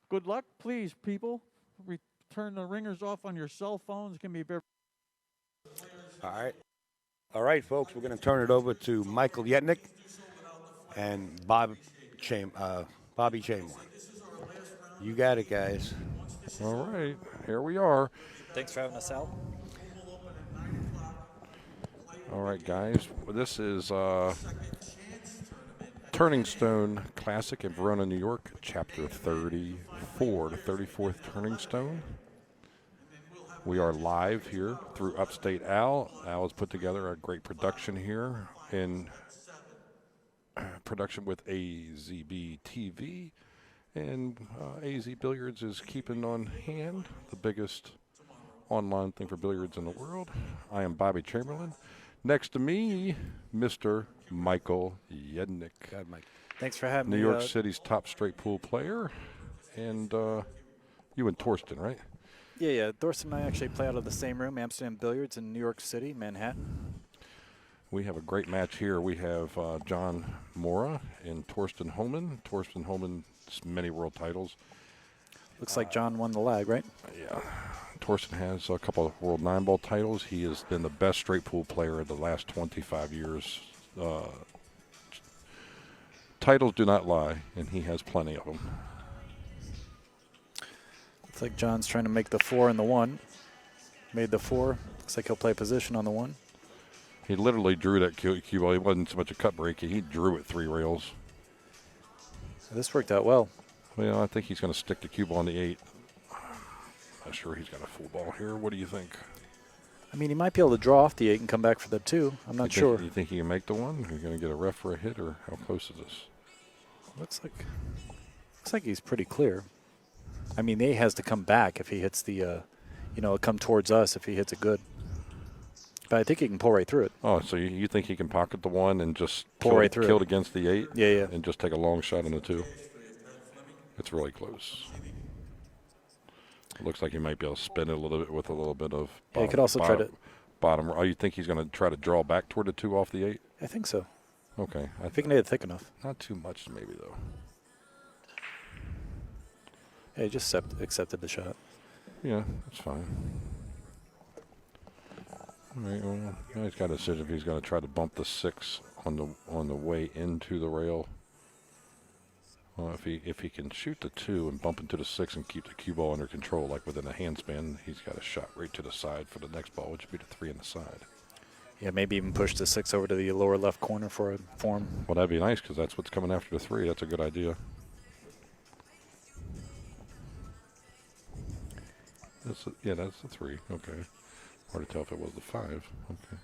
Good luck, please, people. Turn the ringers off on your cell phones. It can be very. All right. All right, folks, we're going to turn it over to Michael Yetnick and Bobby Chamberlain. You got it, guys. All right, here we are. Thanks for having us out. All right, guys. Well, this is Turning Stone Classic in Verona, New York, Chapter 34, the 34th Turning Stone. We are live here through Upstate Al. Al has put together a great production here in production with AZB TV. And AZ Billiards is keeping on hand the biggest online thing for billiards in the world. I am Bobby Chamberlain. Next to me, Mr. Michael Yednick. God, Mike. Thanks for having New me. York City's top straight pool player. And you and Thorsten, right? Yeah. Thorsten and I actually play out of the same room, Amsterdam Billiards in New York City, Manhattan. We have a great match here. We have John Morra and Thorsten Hohmann. Thorsten Hohmann's many world titles. Looks like John won the lag, right? Yeah. Thorsten has a couple of world 9-ball titles. He has been the best straight pool player of the last 25 years. Titles do not lie, and he has plenty of them. Looks like John's trying to make the 4 and the 1. Made the 4. Looks like he'll play position on the 1. He literally drew that cue ball. He wasn't so much a cut break. He drew it 3 rails. This worked out well. Well, I think he's going to stick the cue ball on the 8. Not sure he's got a full ball here. What do you think? I mean, he might be able to draw off the 8 and come back for the 2. I'm not sure. You think he can make the 1? Are you going to get a ref for a hit, or how close is this? Looks like he's pretty clear. I mean, the 8 has to come back if he hits the, come towards us if he hits it good. But I think he can pull right through it. Oh, so you think he can pocket the 1 and just pull right through kill it it against the 8? Yeah. And just take a long shot on the 2? It's really close. It looks like he might be able to spin it a little bit with a little bit of he could also try to bottom. Oh, you think he's going to try to draw back toward the 2 off the 8? I think so. Okay. I think he can hit it thick enough. Not too much, maybe, though. Yeah, he just accepted the shot. Yeah, that's fine. All right, well, now he's got a decision if he's going to try to bump the 6 on the way into the rail. Well, if he can shoot the 2 and bump into the 6 and keep the cue ball under control, like within a handspan, he's got a shot right to the side for the next ball, which would be the 3 on the side. Yeah, maybe even push the 6 over to the lower left corner for a form. Well, that'd be nice because that's what's coming after the 3. That's a good idea. That's the 3. Okay. Hard to tell if it was the 5. Okay.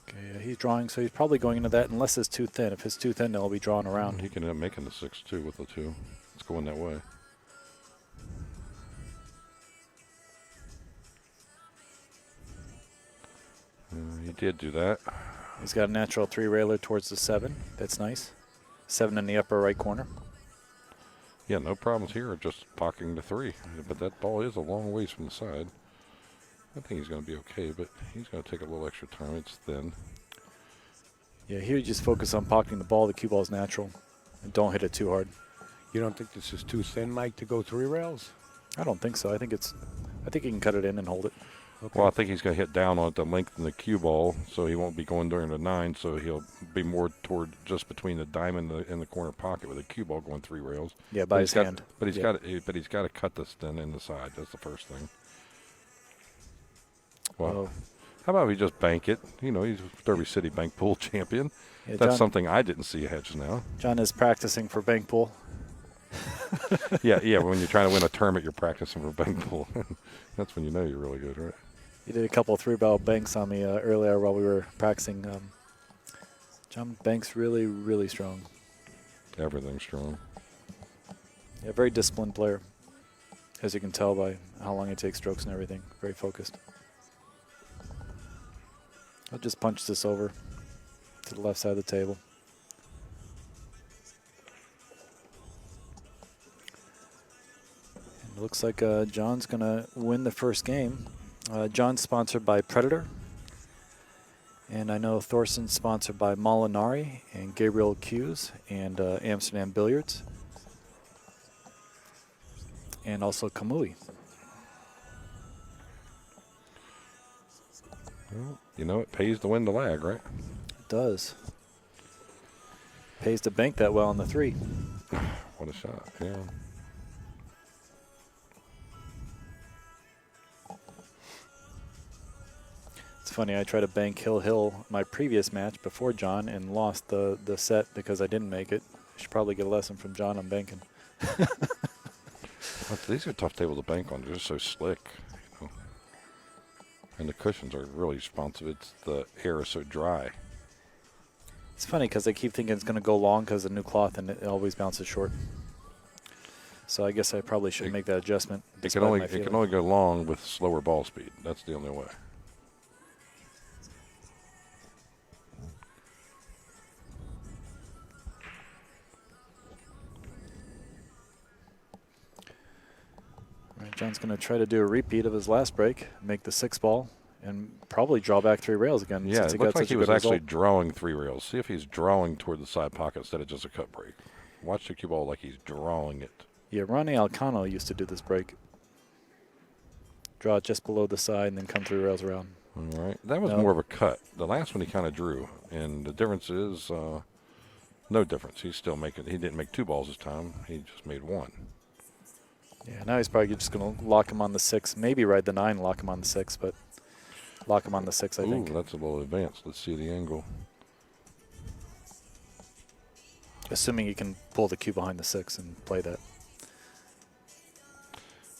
Okay, yeah, he's drawing, so he's probably going into that unless it's too thin. If it's too thin, then he'll be drawing around. He can end up making the 6 too with the 2. It's going that way. He did do that. He's got a natural 3-railer towards the 7. That's nice. 7 in the upper right corner. Yeah, no problems here, just pocketing the 3. But that ball is a long ways from the side. I think he's going to be okay, but he's going to take a little extra time. It's thin. Yeah, here you just focus on pocketing the ball. The cue ball is natural. And don't hit it too hard. You don't think this is too thin, Mike, to go 3 rails? I don't think so. I think he can cut it in and hold it. Okay. Well, I think he's going to hit down on it to lengthen the cue ball, so he won't be going during the 9, so he'll be more toward just between the diamond and the corner pocket with the cue ball going 3 rails. Yeah, by his hand. But he's got to cut this thin in the side. That's the first thing. Well, how about we just bank it? You know, he's Derby City Bank Pool champion. Yeah, That's John, something I didn't see hedge now. John is practicing for bank pool. yeah. When you're trying to win a tournament, you're practicing for bank pool. That's when you know you're really good, right? He did a couple 3-ball banks on me earlier while we were practicing. John banks really, really strong. Everything's strong. Yeah, very disciplined player, as you can tell by how long he takes strokes and everything. Very focused. I'll just punch this over to the left side of the table. And it looks like John's going to win the first game. John's sponsored by Predator. And I know Thorsten's sponsored by Molinari and Gabriel Hughes and Amsterdam Billiards. and also Kamui. Well, you know, it pays to win the lag, right? It does. Pays to bank that well on the 3. What a shot, yeah. It's funny, I tried to bank Hill my previous match before John and lost the set because I didn't make it. I should probably get a lesson from John on banking. These are tough tables to bank on. They're just so slick, you know. And the cushions are really responsive. It's the air is so dry. It's funny because I keep thinking it's going to go long because of new cloth, and it always bounces short. So I guess I probably should make that adjustment. It can only go long with slower ball speed. That's the only way. All right, John's going to try to do a repeat of his last break, make the 6 ball, and probably draw back 3 rails again. Yeah, since it got looks like such he a was good actually result. drawing 3 rails. See if he's drawing toward the side pocket instead of just a cut break. Watch the cue ball like he's drawing it. Yeah, Ronnie Alcano used to do this break. Draw it just below the side and then come 3 rails around. All right. That was more of a cut. The last one he kind of drew. And the difference is no difference. He's still making – he didn't make 2 balls this time. He just made 1. Yeah, now he's probably just going to lock him on the 6. Maybe ride the 9, lock him on the 6, but lock him on the 6, I think. Ooh, that's a little advanced. Let's see the angle. Assuming you can pull the cue behind the 6 and play that.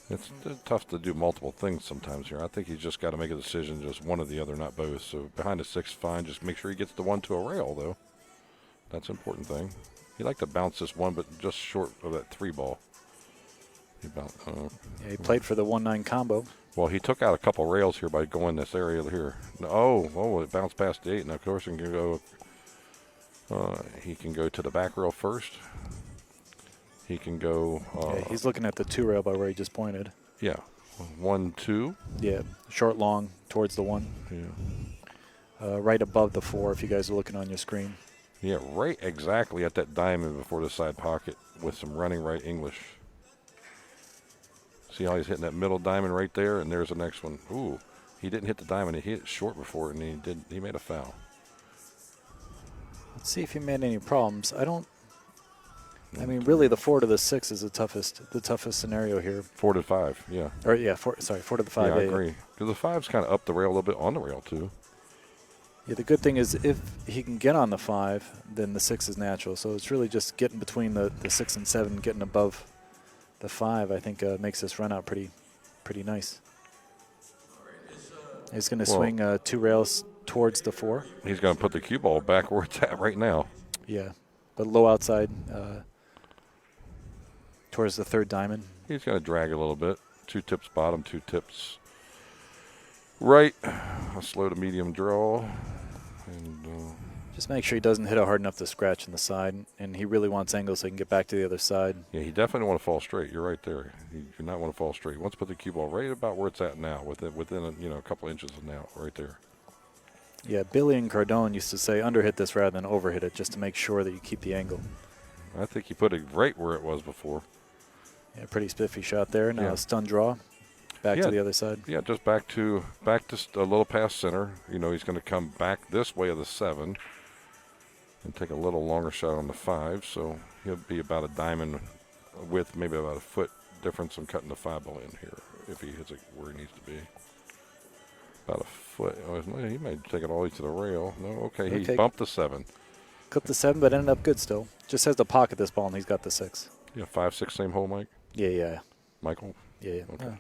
It's tough to do multiple things sometimes here. I think he's just got to make a decision, just one or the other, not both. So behind the 6, fine. Just make sure he gets the 1 to a rail, though. That's an important thing. He'd like to bounce this 1, but just short of that 3 ball. Yeah, he played for the 1-9 combo. Well, he took out a couple rails here by going this area here. Oh, it bounced past the 8. Now, of course, he can go. He can go to the back rail first. He can go. Yeah, he's looking at the 2 rail by where he just pointed. Yeah, 1, 2. Yeah, short, long towards the 1. Yeah. Right above the 4 if you guys are looking on your screen. Yeah, right exactly at that diamond before the side pocket with some running right English. See how he's hitting that middle diamond right there, and there's the next one. Ooh, he didn't hit the diamond. He hit it short before, and he made a foul. Let's see if he made any problems. I mean, really, the 4 to the 6 is the toughest scenario here. 4 to 5, yeah. Or yeah, 4 to the 5. Yeah, I agree. Because the 5's kind of up the rail a little bit on the rail too. Yeah, the good thing is if he can get on the 5, then the 6 is natural. So it's really just getting between the 6 and 7, getting above the 5. I think makes this run out pretty nice. He's going to swing 2 rails towards the 4. He's going to put the cue ball back where it's at right now. Yeah, but low outside towards the 3rd diamond. He's going to drag a little bit. 2 tips bottom, 2 tips right. A slow to medium draw. And just make sure he doesn't hit it hard enough to scratch in the side, and he really wants angle so he can get back to the other side. yeah, he definitely don't want to fall straight. You're right there. You do not want to fall straight. He wants to put the cue ball right about where it's at now, within a couple inches of now, right there. Yeah, Billy and Cardone used to say underhit this rather than overhit it, just to make sure that you keep the angle. I think he put it right where it was before. Yeah, pretty spiffy shot there. Now Yeah. a stun draw, back to the other side. Yeah, just back to a little past center. You know, he's going to come back this way of the 7 and take a little longer shot on the 5. So he'll be about a diamond width, maybe about a foot difference in cutting the 5 ball in here if he hits it where he needs to be. About a foot. Oh, he may take it all the way to the rail. No, okay, he bumped the 7. Clipped the 7, but ended up good still. Just has to pocket this ball, and he's got the 6. Yeah, 5, 6, same hole, Mike? Yeah. Michael? Yeah. Okay.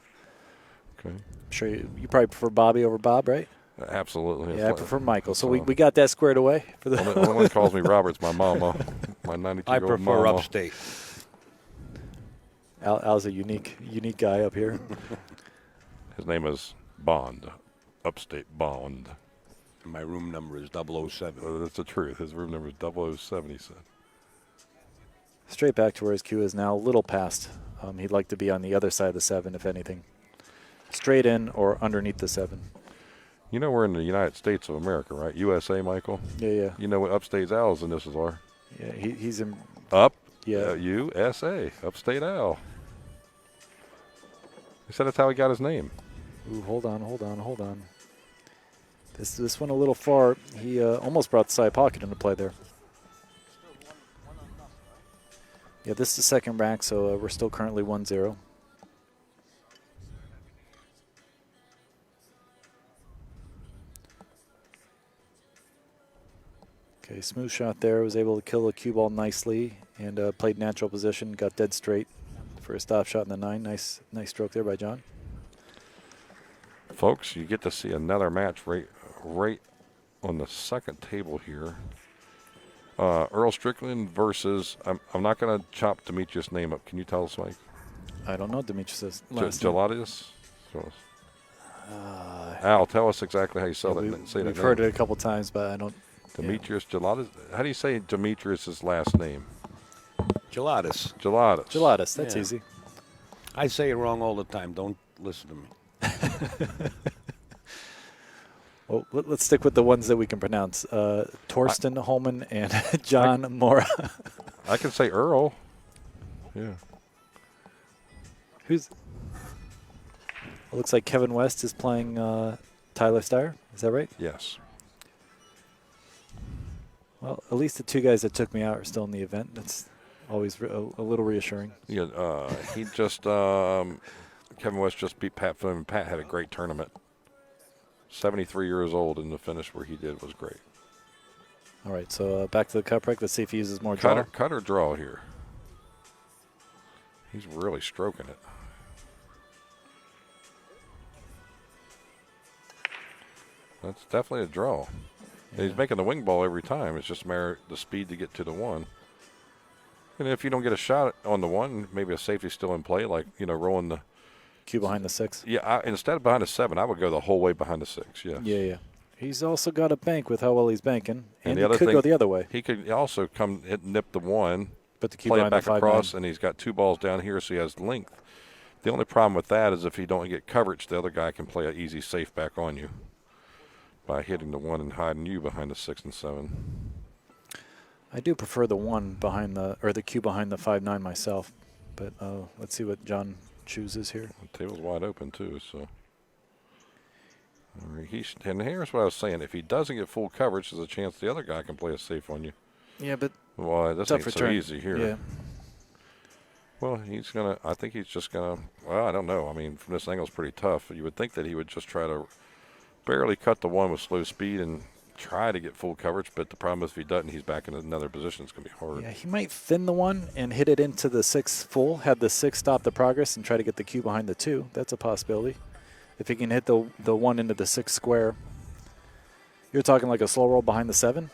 Okay. I'm sure you probably prefer Bobby over Bob, right? Absolutely. Yeah, I prefer Michael. So we got that squared away. For the only one calls me Robert's my mama, my 92-year-old mama. I prefer upstate. Al's a unique guy up here. His name is Bond, Upstate Bond. My room number is 007. That's the truth. His room number is 007, he said. Straight back to where his cue is now, a little past. He'd like to be on the other side of the 7, if anything. Straight in or underneath the 7. You know we're in the United States of America, right? USA, Michael? Yeah. You know what Upstate Al's initials are? Yeah, he's in. Up. Yeah. USA, Upstate Al. He said that's how he got his name. Ooh, hold on. This one a little far. He almost brought the side pocket into play there. Yeah, this is the second rack, so we're still currently 1-0. Okay, smooth shot there. Was able to kill the cue ball nicely and played natural position. Got dead straight for a stop shot in the 9. Nice stroke there by John. Folks, you get to see another match right on the second table here. Earl Strickland versus, I'm not going to chop Demetrius' name up. Can you tell us, Mike? I don't know Demetrius' last name. Gelatius? Al, tell us exactly how you say that. We've heard it a couple times, but I don't. Demetrius Gelatius. How do you say Demetrius' last name? Gelatis. Gelatis, that's Yeah. easy. I say it wrong all the time. Don't listen to me. Well, let's stick with the ones that we can pronounce. Thorsten Hohmann and John Morra. I can say Earl. Yeah. Who's? It looks like Kevin West is playing Tyler Steyer. Is that right? Yes. Well, at least the two guys that took me out are still in the event. That's always a little reassuring. Yeah. He just Kevin West just beat Pat Flynn. Pat had a great tournament. 73 years old, and the finish where he did was great. All right, so back to the cut break. Let's see if he uses more draw. Cut or draw here. He's really stroking it. That's definitely a draw. Yeah. He's making the wing ball every time. It's just a matter of the speed to get to the 1. And if you don't get a shot on the 1, maybe a safety's still in play, like, rolling the Cue behind the 6. Yeah, instead of behind the 7, I would go the whole way behind the 6. Yes. Yeah. He's also got a bank with how well he's banking, and the he other could thing, go the other way. He could also come nip the 1, But the cue play it behind back the 5-9. across, and he's got 2 balls down here, so he has length. The only problem with that is if you don't get coverage, the other guy can play an easy safe back on you by hitting the 1 and hiding you behind the 6 and 7. I do prefer the 1 behind the cue behind the 5-9 myself, but let's see what John chooses here. The table's wide open too, so. All right, and here's what I was saying: if he doesn't get full coverage, there's a chance the other guy can play a safe on you. Yeah, but Well, this ain't so return. easy here. Yeah. Well, I think he's just gonna. Well, I don't know. I mean, from this angle, it's pretty tough. You would think that he would just try to barely cut the 1 with slow speed and try to get full coverage, but the problem is if he doesn't, he's back in another position. It's going to be hard. Yeah, he might thin the 1 and hit it into the 6 full, have the 6 stop the progress, and try to get the cue behind the 2. That's a possibility. If he can hit the 1 into the 6 square. You're talking like a slow roll behind the 7?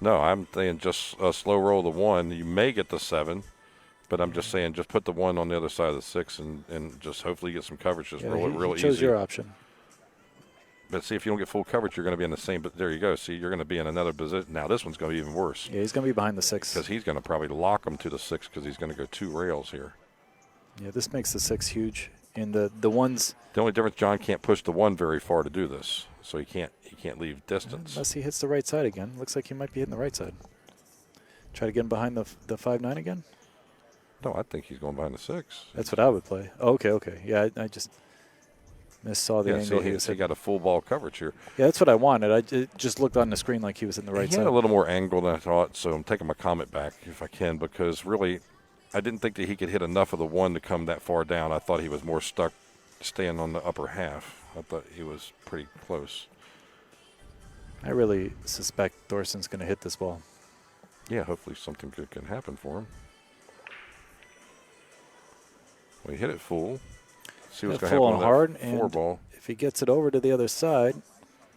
No, I'm saying just a slow roll the 1. You may get the 7, but I'm just saying just put the 1 on the other side of the 6 and just hopefully get some coverage. Just roll it real he chose easy. your option. But see, if you don't get full coverage, you're going to be in the same. But there you go. See, you're going to be in another position. Now this one's going to be even worse. Yeah, he's going to be behind the 6. Because he's going to probably lock him to the 6 because he's going to go 2 rails here. Yeah, this makes the 6 huge. And the ones. The only difference, John can't push the 1 very far to do this, so he can't leave distance. Unless he hits the right side again. Looks like he might be hitting the right side. Try to get him behind the 5-9 again? No, I think he's going behind the 6. That's what I would play. Okay. Yeah, I just missaw the angle. He got a full ball coverage here. Yeah, that's what I wanted. It just looked on the screen like he was in the right He side. had a little more angle than I thought, so I'm taking my comment back if I can, because really I didn't think that he could hit enough of the 1 to come that far down. I thought he was more stuck staying on the upper half. I thought he was pretty close. I really suspect Thorsten's going to hit this ball. Yeah, hopefully something good can happen for him. Well, he hit it full. See what's going to happen on hard, that 4 and ball. if he gets it over to the other side,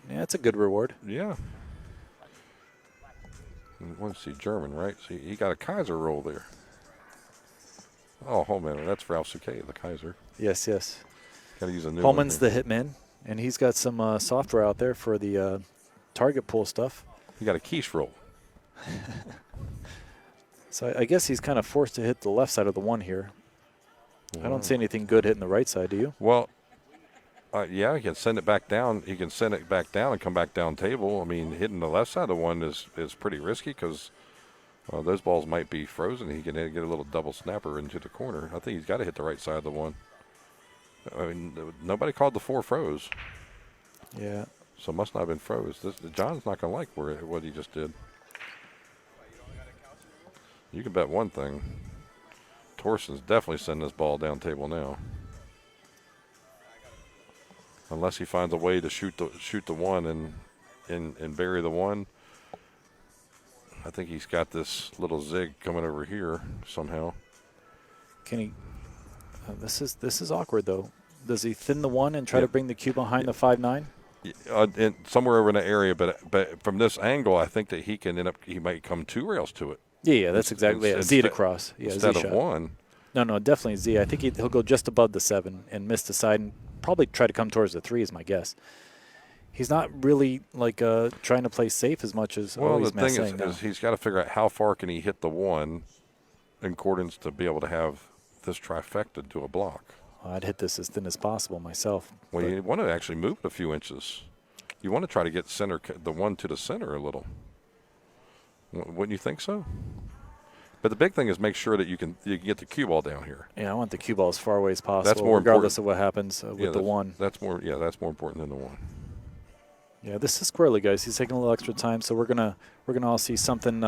yeah, that's a good reward. Yeah. Let's see, German, right? See, he got a Kaiser roll there. Oh, Holman, that's for Al-Suke, the Kaiser. Yes. Got to use a new Holman's one the hitman, and he's got some software out there for the target pull stuff. He got a quiche roll. So I guess he's kind of forced to hit the left side of the 1 here. I don't see anything good hitting the right side, do you? Well, yeah, he can send it back down. He can send it back down and come back down table. I mean, hitting the left side of the 1 is pretty risky because those balls might be frozen. He can get a little double snapper into the corner. I think he's got to hit the right side of the 1. I mean, nobody called the 4 froze, Yeah. so it must not have been froze. John's not going to like what he just did. You can bet one thing. Thorsten's definitely sending this ball down table now. Unless he finds a way to shoot the 1 and bury the 1. I think he's got this little zig coming over here somehow. Can he? This is awkward though. Does he thin the 1 and try to bring the cue behind the 5-9? And somewhere over in the area, but from this angle, I think that he might come 2 rails to it. Yeah, that's exactly it. Z to cross. Yeah, instead Z of shot. 1. No, definitely Z. I think he'll go just above the 7 and miss the side and probably try to come towards the 3 is my guess. He's not really like trying to play safe as much as The thing saying is he's got to figure out how far can he hit the 1 in accordance to be able to have this trifecta do a block. I'd hit this as thin as possible myself. Well, you want to actually move it a few inches. You want to try to get the 1 to the center a little. Wouldn't you think so? But the big thing is make sure that you can get the cue ball down here. Yeah, I want the cue ball as far away as possible. That's more regardless important. of what happens with the 1. That's more important than the 1. Yeah, this is squirrely, guys. He's taking a little extra time, so we're gonna all see something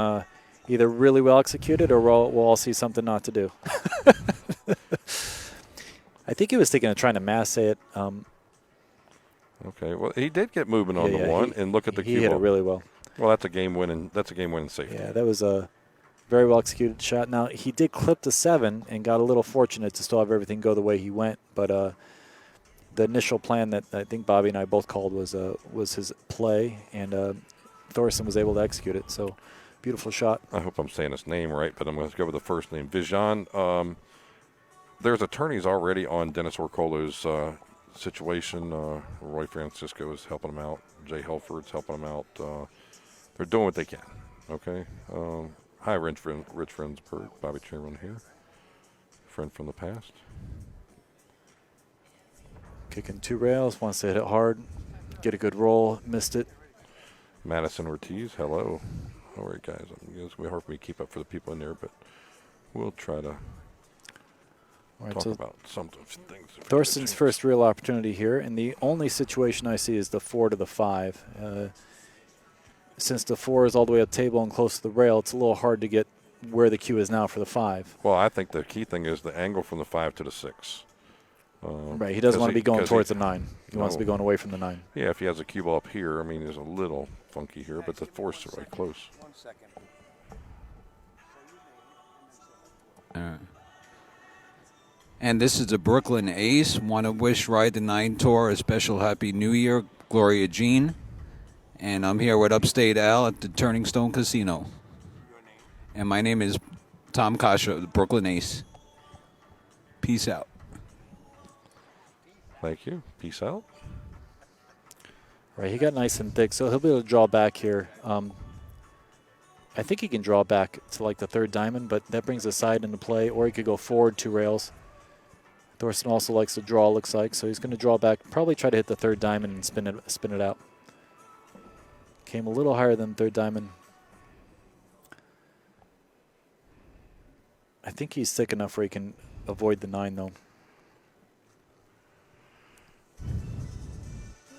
either really well executed or we'll all see something not to do. I think he was thinking of trying to mass it. Okay. Well, he did get moving on the 1 and look at the cue He hit ball. it really well. Well, that's a game winning safety. Yeah, that was a very well executed shot. Now he did clip the 7 and got a little fortunate to still have everything go the way he went, but the initial plan that I think Bobby and I both called was his play, and Thorsten was able to execute it. So beautiful shot. I hope I'm saying his name right, but I'm going to go with the first name. Vijan. There's attorneys already on Dennis Orcolo's situation. Roy Francisco is helping him out. Jay Helford's helping him out. They're doing what they can. Okay. Hi, Rich Friendsburg. Bobby Chamberlain here. Friend from the past. Kicking 2 rails, wants to hit it hard, get a good roll, missed it. Madison Ortiz, hello. All right, guys. It's going to be hard for me to keep up for the people in there, but we'll try to talk about some things. Thorsten's first real opportunity here, and the only situation I see is the 4 to the 5. Since the 4 is all the way up table and close to the rail, it's a little hard to get where the cue is now for the 5. Well, I think the key thing is the angle from the 5 to the 6. Right, he doesn't want to be going towards the 9. He wants to be going away from the 9. Yeah, if he has a cue ball up here, I mean, there's a little funky here, but the 4's right close. 1 second. And this is the Brooklyn Ace. Want to wish Ride the 9 Tour a special Happy New Year, Gloria Jean. And I'm here with Upstate Al at the Turning Stone Casino. And my name is Tom Kasha, the Brooklyn Ace. Peace out. Thank you. Peace out. Right, he got nice and thick, so he'll be able to draw back here. I think he can draw back to like the 3rd diamond, but that brings the side into play, or he could go forward 2 rails. Thorsten also likes to draw, looks like, so he's going to draw back, probably try to hit the 3rd diamond and spin it out. Came a little higher than 3rd diamond. I think he's thick enough where he can avoid the 9, though.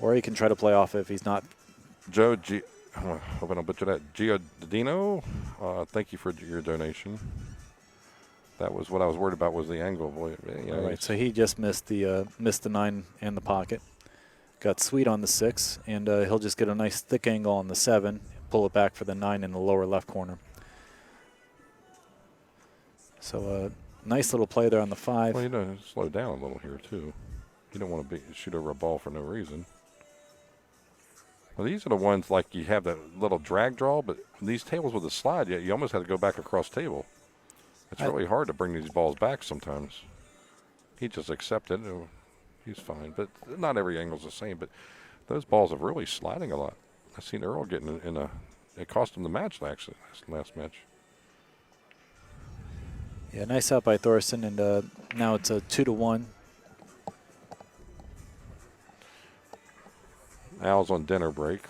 Or he can try to play off it if he's not. Joe G. Hoping I'll butcher that. Giordino, thank you for your donation. That was what I was worried about, was the angle. Boy, yeah, All right, so he just missed the 9 and the pocket. Got sweet on the 6, and he'll just get a nice thick angle on the 7, pull it back for the 9 in the lower left corner. So nice little play there on the 5. Well, you know, slow down a little here, too. You don't want to shoot over a ball for no reason. Well, these are the ones like you have that little drag draw, but these tables with the slide, you almost have to go back across table. It's really hard to bring these balls back sometimes. He just accepted it. He's fine, but not every angle's the same. But those balls are really sliding a lot. I've seen Earl getting in a. It cost him the match last match. Yeah, nice out by Thorsten, and now it's a 2-1. Al's on dinner break.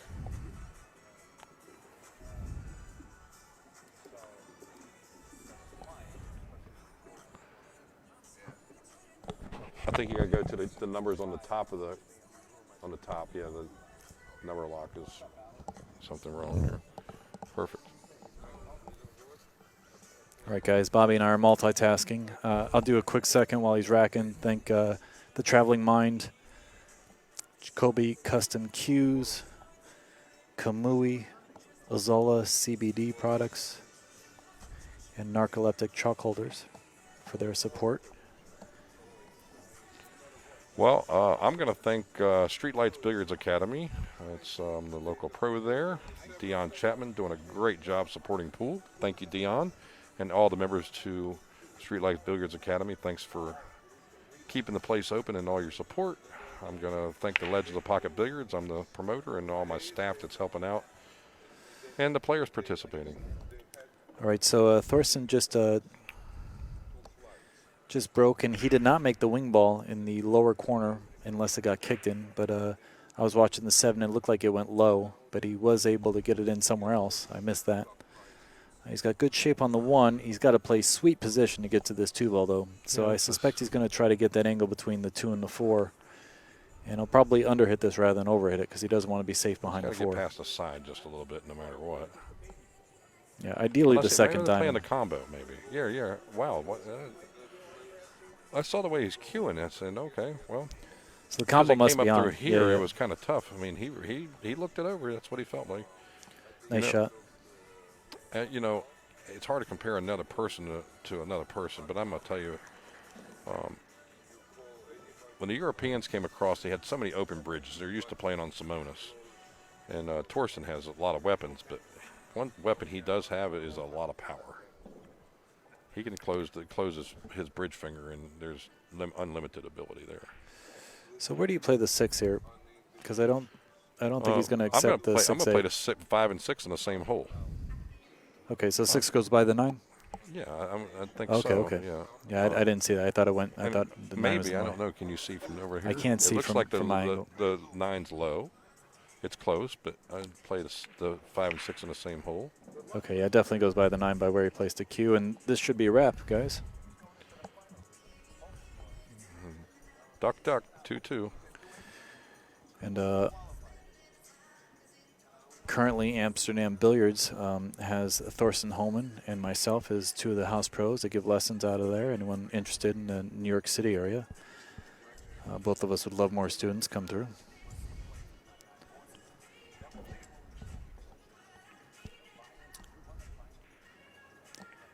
think you got to go to the numbers on the top of the, on the top. Yeah, the number lock is something wrong here. Perfect. All right, guys. Bobby and I are multitasking. I'll do a quick second while he's racking. Thank the Traveling Mind, Jacoby Custom Cues, Kamui, Ozola CBD products, and Narcoleptic Chalk Holders for their support. Well, I'm going to thank Streetlights Billiards Academy. It's the local pro there. Dion Chapman doing a great job supporting pool. Thank you, Dion. And all the members to Streetlights Billiards Academy, thanks for keeping the place open and all your support. I'm going to thank the Legends of Pocket Billiards. I'm the promoter, and all my staff that's helping out, and the players participating. All right, so Thorsten just broke, and he did not make the wing ball in the lower corner unless it got kicked in. But I was watching the 7, and it looked like it went low, but he was able to get it in somewhere else. I missed that. He's got good shape on the 1. He's got to play sweet position to get to this 2 ball, though. So yeah, I suspect he's going to try to get that angle between the 2 and the 4. And he'll probably underhit this rather than overhit it because he doesn't want to be safe behind the 4. Get past the side just a little bit no matter what. Yeah, ideally Unless the second playing time. the combo, maybe. Yeah. Wow. What, I saw the way he's cueing. I said, okay, well. So the combo must be on. Through here, yeah. It was kind of tough. I mean, he looked it over. That's what he felt like. Nice shot. You know, it's hard to compare another person to another person, but I'm going to tell you, when the Europeans came across, they had so many open bridges. They're used to playing on Simonis. And Thorsten has a lot of weapons, but one weapon he does have is a lot of power. He can close his bridge finger, and there's unlimited ability there. So where do you play the 6 here? Because I don't think he's going to accept the 6-8. I'm going to play the 5 and 6 in the same hole. Okay, so 6 goes by the 9? Yeah, I think okay, so. Okay. Yeah, I didn't see that. I thought it went. I thought the 9 was maybe, I low. don't know. Can you see from over here? I can't see it looks from, like from my angle. The 9's low. It's close, but I play the 5 and 6 in the same hole. Okay, yeah, it definitely goes by the 9 by where he placed the cue, and this should be a wrap, guys. Duck, 2-2. And currently, Amsterdam Billiards has Thorsten Hohmann and myself as 2 of the house pros that give lessons out of there. Anyone interested in the New York City area? Both of us would love more students come through.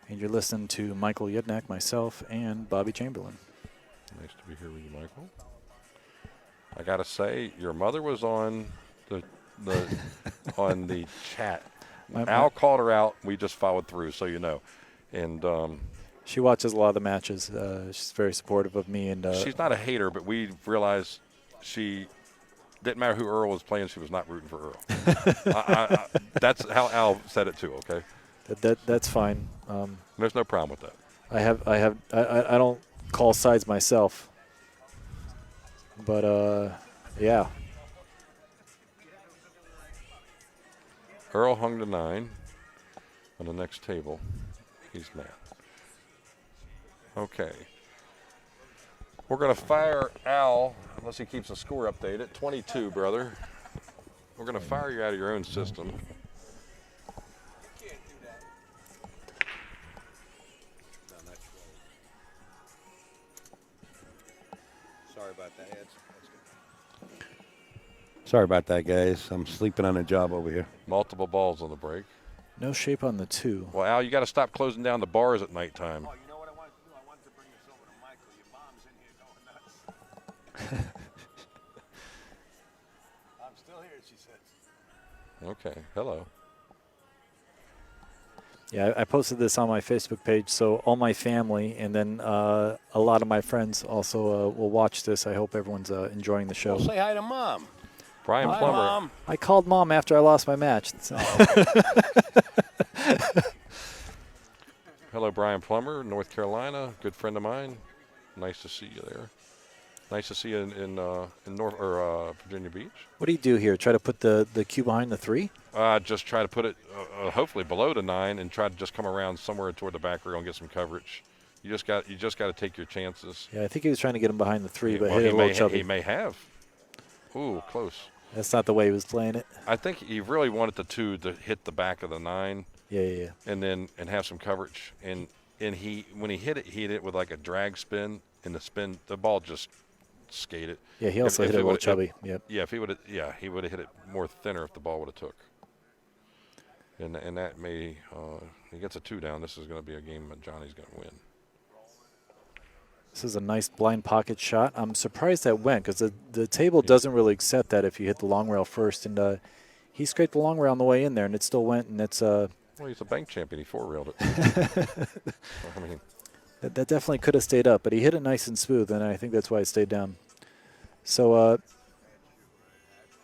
And you're listening to Michael Yednak, myself, and Bobby Chamberlain. Nice to be here with you, Michael. I got to say, your mother was on the on the chat. Al called her out. We just followed through, so you know. And she watches a lot of the matches. She's very supportive of me. And she's not a hater, but we realized she didn't matter who Earl was playing. She was not rooting for Earl. That's how Al said it too. Okay. That's fine. There's no problem with that. I don't call sides myself, but yeah. Earl hung the 9 on the next table. He's mad. Okay. We're going to fire Al, unless he keeps the score updated. 22, brother. We're going to fire you out of your own system. Sorry about that, guys. I'm sleeping on a job over here. Multiple balls on the break. No shape on the 2. Well, Al, you got to stop closing down the bars at nighttime. Oh, you know what I want to do? I want to bring this over to Michael. Your mom's in here going nuts. I'm still here, she says. Okay. Hello. Yeah, I posted this on my Facebook page, so all my family and then a lot of my friends also will watch this. I hope everyone's enjoying the show. Well, say hi to Mom. Brian Hi, Plummer. Mom. I called Mom after I lost my match. So. Hello, Brian Plummer, North Carolina, good friend of mine. Nice to see you there. Nice to see you in Virginia Beach. What do you do here? Try to put the cue behind the 3? Just try to put it hopefully below the 9 and try to just come around somewhere toward the back rail and get some coverage You just got to take your chances. Yeah, I think he was trying to get him behind the 3, but Well, hit it a little chubby. he may have. Ooh, close. That's not the way he was playing it. I think he really wanted the 2 to hit the back of the 9. Yeah. And have some coverage. And when he hit it with like a drag spin, and the ball just skated. Yeah, he also hit it a little chubby. Yep. Yeah, he would have hit it more thinner if the ball would have took. And that may he gets a 2 down. This is going to be a game that Johnny's going to win. This is a nice blind pocket shot. I'm surprised that went because the table doesn't really accept that if you hit the long rail first. And he scraped the long rail on the way in there, and it still went. And it's well, he's a bank champion. He 4-railed it. I mean, that definitely could have stayed up, but he hit it nice and smooth, and I think that's why it stayed down. So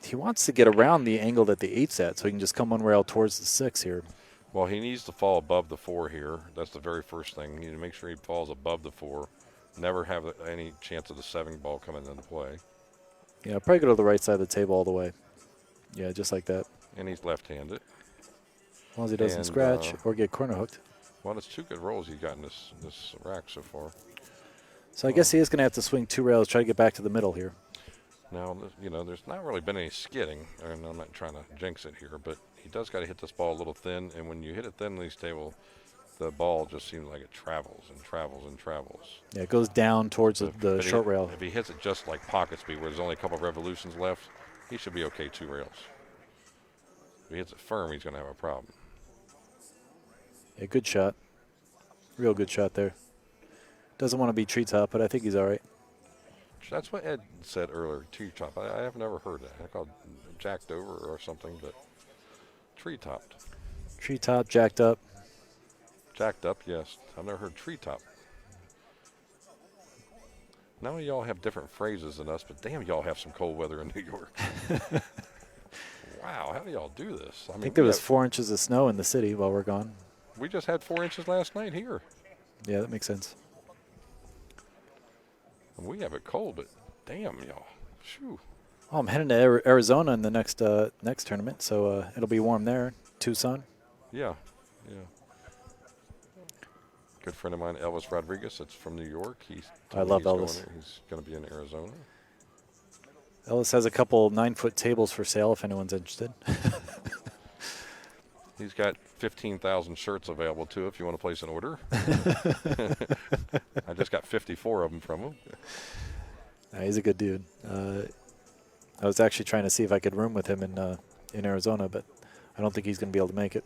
he wants to get around the angle that the 8's at, so he can just come one rail towards the 6 here. well, he needs to fall above the 4 here. That's the very first thing. You need to make sure he falls above the 4. Never have any chance of the 7 ball coming into play. Yeah, probably go to the right side of the table all the way. Yeah, just like that. And he's left-handed. As long as he doesn't scratch or get corner hooked. Well, it's 2 good rolls he's got in this rack so far. So I guess he is going to have to swing 2 rails, try to get back to the middle here. Now, there's not really been any skidding, and I'm not trying to jinx it here, but he does got to hit this ball a little thin, and when you hit it thin in these table, the ball just seems like it travels and travels and travels. Yeah, it goes down towards the short rail. If he hits it just like pocket speed, where there's only a couple of revolutions left, he should be okay 2 rails. If he hits it firm, he's going to have a problem. Yeah, good shot. Real good shot there. Doesn't want to be treetop, but I think he's all right. That's what Ed said earlier, treetop. I have never heard that. I called jacked over or something, but tree-topped. Treetop, jacked up. Jacked up, yes. I've never heard treetop. None of y'all have different phrases than us, but damn, y'all have some cold weather in New York. Wow, how do y'all do this? I think there was 4 inches of snow in the city while we're gone. We just had 4 inches last night here. Yeah, that makes sense. We have it cold, but damn, y'all. Shoo. Oh, I'm heading to Arizona in the next tournament, so it'll be warm there. Tucson. Yeah. Good friend of mine, Elvis Rodriguez. That's from New York. I love Elvis. He's going to be in Arizona. Elvis has a couple 9-foot tables for sale if anyone's interested. He's got 15,000 shirts available too if you want to place an order. I just got 54 of them from him. He's a good dude. I was actually trying to see if I could room with him in Arizona, but I don't think he's going to be able to make it.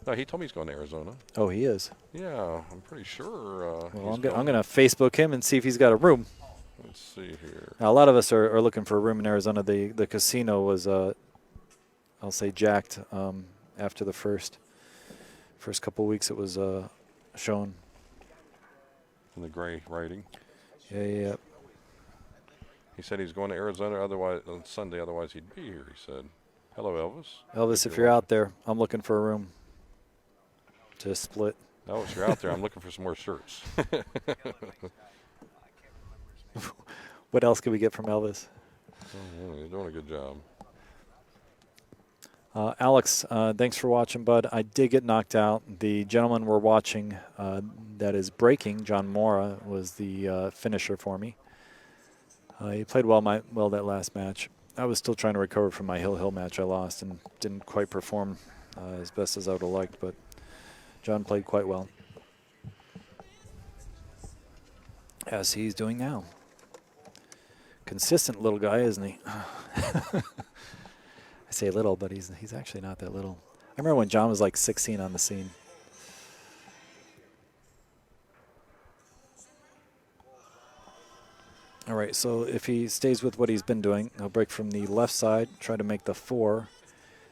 No, he told me he's going to Arizona. Oh, he is? Yeah, I'm pretty sure. Well, I'm going to Facebook him and see if he's got a room. Let's see here. Now, a lot of us are looking for a room in Arizona. The casino was, I'll say, jacked after the first couple of weeks it was shown. In the gray writing. Yeah. He said he's going to Arizona otherwise on Sunday, otherwise he'd be here, he said. Hello, Elvis. Elvis, if you're out there, I'm looking for a room to split. Elvis, you're out there. I'm looking for some more shirts. What else could we get from Elvis? Oh, you're doing a good job. Alex, thanks for watching, bud. I did get knocked out. The gentleman we're watching that is breaking, John Morra, was the finisher for me. He played well that last match. I was still trying to recover from my Hill match I lost and didn't quite perform as best as I would have liked, but John played quite well. As he's doing now. Consistent little guy, isn't he? I say little, but he's actually not that little. I remember when John was like 16 on the scene. All right, so if he stays with what he's been doing, he'll break from the left side, try to make the 4,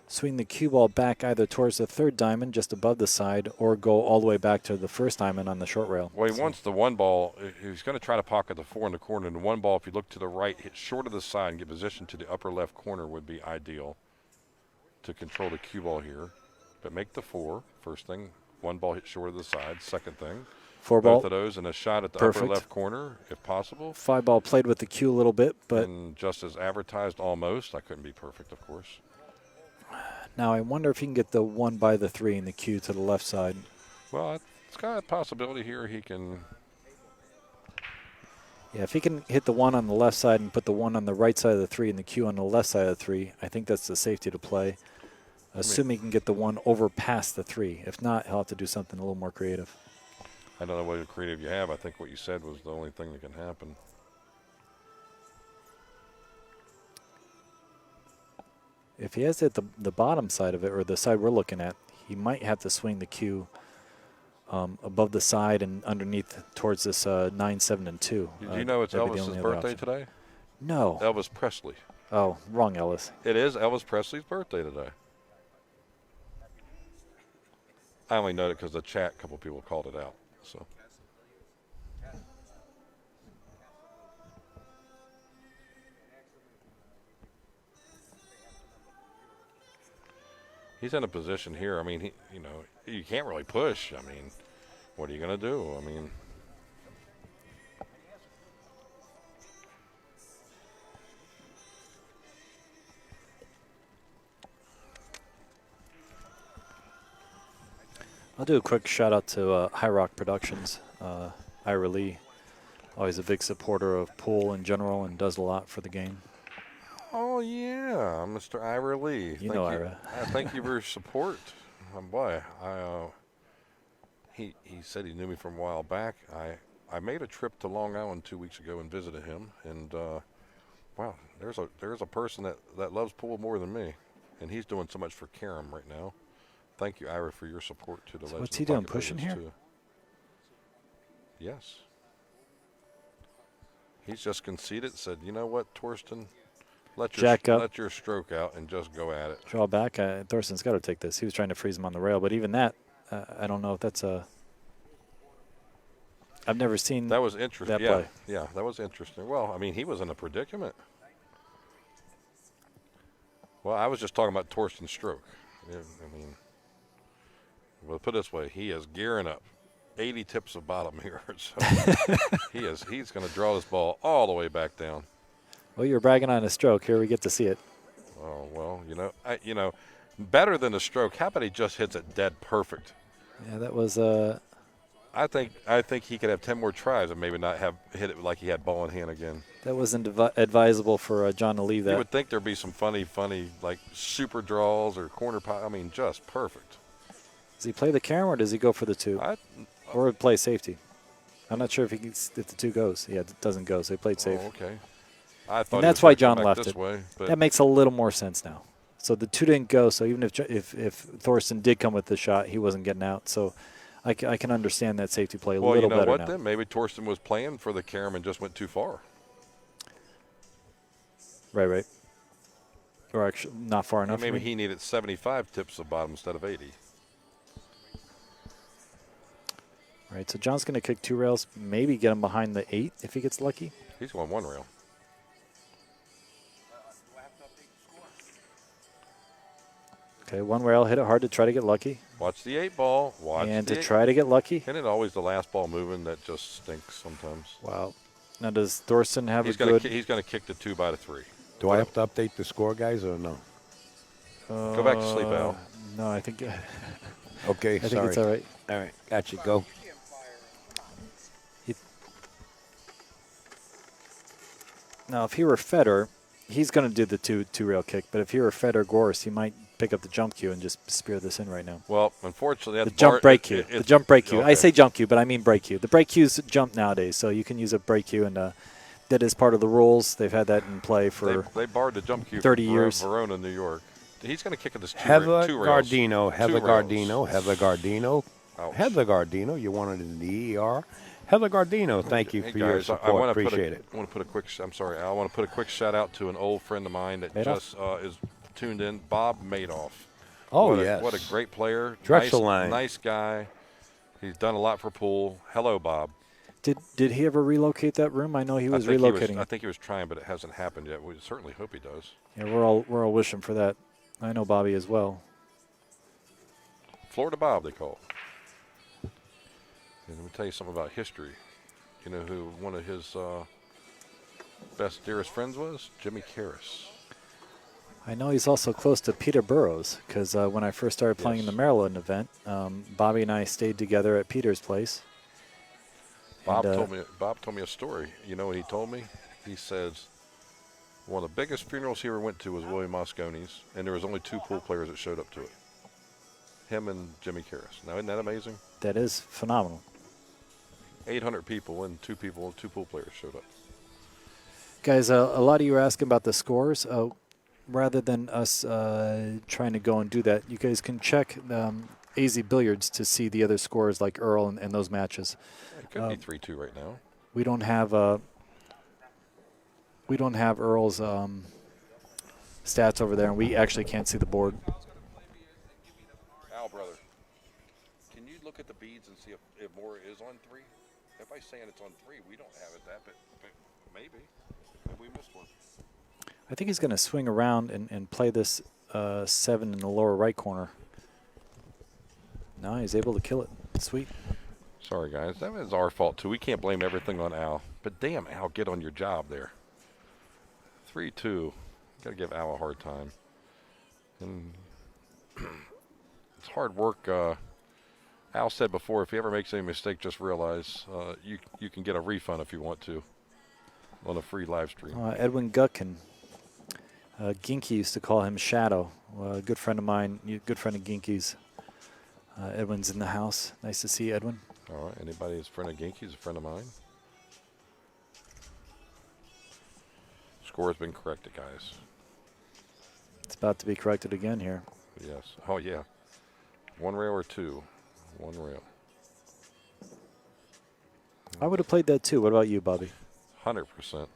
swing the cue ball back either towards the 3rd diamond just above the side or go all the way back to the 1st diamond on the short rail. Well, he wants the 1 ball. He's going to try to pocket the 4 in the corner. And the 1 ball, if you look to the right, hit short of the side and get position to the upper left corner would be ideal to control the cue ball here. But make the 4, first thing. 1 ball hit short of the side, second thing. 4 ball. Both of those and a shot at the Perfect. upper left corner, if possible. 5 ball played with the cue a little bit, but and just as advertised, almost. I couldn't be perfect, of course. Now I wonder if he can get the 1 by the 3 in the cue to the left side. Well, it's It's got a possibility here he can. Yeah, if he can hit the 1 on the left side and put the 1 on the right side of the 3 and the cue on the left side of the 3, I think that's the safety to play. Assuming he can get the 1 over past the 3. If not, he'll have to do something a little more creative. I don't know what creative you have. I think what you said was the only thing that can happen. If he has to hit the bottom side of it, or the side we're looking at, he might have to swing the cue above the side and underneath towards this 9, 7, and 2. Did you know it's that'd be the Elvis's only other birthday option. today? No. Elvis Presley. Oh, wrong Elvis. It is Elvis Presley's birthday today. I only know it because the chat, a couple people called it out. So. He's in a position here. I mean, you can't really push. I mean, what are you going to do? I mean, I'll do a quick shout out to High Rock Productions. Ira Lee, always a big supporter of pool in general and does a lot for the game. oh yeah, Mr. Ira Lee. You know Ira. Thank you for your support. Boy, he said he knew me from a while back. I made a trip to Long Island 2 weeks ago and visited him, and wow, there's a person that loves pool more than me, and he's doing so much for Karam right now. Thank you, Ira, for your support to the Legends what's he of doing, Pocket pushing Billiards, here? too. Yes. He's just conceded, said, you know what, Thorsten, let your stroke out and just go at it. Draw back. Thorsten's got to take this. He was trying to freeze him on the rail, but even that, I don't know if that's a. I've never seen That was interesting. that Yeah, play. yeah, that was interesting. Well, I mean, he was in a predicament. Well, I was just talking about Thorsten's stroke. Yeah, I mean, well, put it this way, he is gearing up. 80 tips of bottom here. So he's going to draw this ball all the way back down. Well, you were bragging on a stroke. Here we get to see it. Oh, well, better than a stroke. How about he just hits it dead perfect? Yeah, that was. I think he could have 10 more tries and maybe not have hit it like he had ball in hand again. That wasn't advisable for John to leave that. You would think there'd be some funny, like super draws or corner pot. I mean, just perfect. Does he play the camera or does he go for the 2? Or play safety? I'm not sure if the 2 goes. Yeah, it doesn't go, so he played safe. Oh, okay. I thought And that's why John left this it. way, but That makes a little more sense now. So the 2 didn't go, so even if Thorsten did come with the shot, he wasn't getting out. So I can understand that safety play a well, little you know better what? now. Then maybe Thorsten was playing for the Karam and just went too far. Right. Or actually not far enough. Maybe he needed 75 tips of bottom instead of 80. Right, so John's going to kick 2 rails, maybe get him behind the 8 if he gets lucky. He's going 1 rail. Okay, 1 rail, hit it hard to try to get lucky. Watch the 8 ball. And to try to get lucky. Isn't it always the last ball moving that just stinks sometimes? Wow. Now, does Thorsten have He's a good... He's going to kick the 2 by the 3. Do I have to update the score, guys, or no? Go back to sleep, Al. No, I think... Okay, I think sorry. it's all right. All right, got you. Go. Now, if he were Federer, he's going to do the two-rail kick. But if he were Federer Gorse, he might pick up the jump cue and just spear this in right now. Well, unfortunately, that's the jump break cue. The jump break cue. Okay. I say jump cue, but I mean break cue. The break cues jump nowadays, so you can use a break cue, and that is part of the rules. They've had that in play for they barred the jump cue 30 for years. Verona, New York. He's going to kick it this 2 Heather rails. Gardino, Heather 2 rails. Gardino, Heather Gardino, Ouch. Heather Gardino. You wanted it in the ER. Heather Gardino, thank you Hey, for your guys, support. I want to Appreciate it. I want to put a quick. I'm sorry, Al. I want to put a quick shout out to an old friend of mine that Madoff? just is tuned in, Bob Madoff. Oh, what yes. What a great player. Drexel line. Nice guy. He's done a lot for pool. Hello, Bob. Did he ever relocate that room? I know he was I think relocating. I think he was trying, but it hasn't happened yet. We certainly hope he does. Yeah, we're all wishing for that. I know Bobby as well. Florida Bob, they call it. And let me tell you something about history. You know who one of his best, dearest friends was? Jimmy Karras. I know he's also close to Peter Burrows because when I first started playing in the Maryland event, Bobby and I stayed together at Peter's place. Bob And, told me a story. You know what he told me? He says one of the biggest funerals he ever went to was William Moscone's, and there was only 2 pool players that showed up to it. Him and Jimmy Karras. Now, isn't that amazing? That is phenomenal. 800 people and 2 pool players showed up. Guys, a lot of you are asking about the scores. Rather than us trying to go and do that, you guys can check AZ Billiards to see the other scores like Earl and those matches. It could be 3-2 right now. We don't have Earl's stats over there, and we actually can't see the board. Al, brother, can you look at the beads and see if Morra is on 3? Everybody's saying it's on 3. We don't have it that, but maybe. Maybe we missed one. I think he's going to swing around and play this 7 in the lower right corner. No, he's able to kill it. Sweet. Sorry, guys. That was our fault, too. We can't blame everything on Al. But damn, Al, get on your job there. 3-2. Got to give Al a hard time. And it's hard work. Al said before, if he ever makes any mistake, just realize you can get a refund if you want to on a free live stream. Edwin Gutkin. Ginky used to call him Shadow. A good friend of mine, good friend of Ginky's. Edwin's in the house. Nice to see you, Edwin. All right. Anybody that's a friend of Ginky is a friend of mine. Score has been corrected, guys. It's about to be corrected again here. Yes. Oh, yeah. 1 rail or 2? 1 rail. I would have played that too. What about you, Bobby? 100%.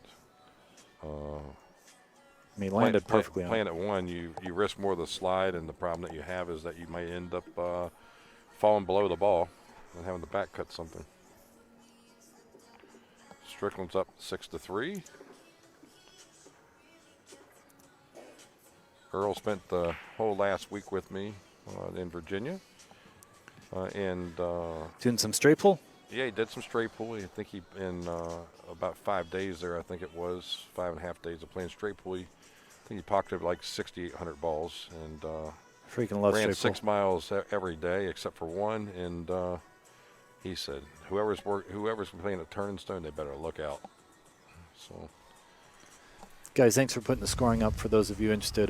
I mean, landed perfectly playing on it. at 1, you risk more of the slide, and the problem that you have is that you might end up falling below the ball and having to back cut something. Strickland's up 6-3. Earl spent the whole last week with me in Virginia. Doing some straight pull? Yeah, he did some straight pull. I think he, in about 5 days there, I think it was, 5.5 days of playing straight pull, I think he pocketed like 6,800 balls and Freaking love ran straight 6 miles every day except for 1. And he said, whoever's playing at Turnstone, they better look out. So. Guys, thanks for putting the scoring up. For those of you interested,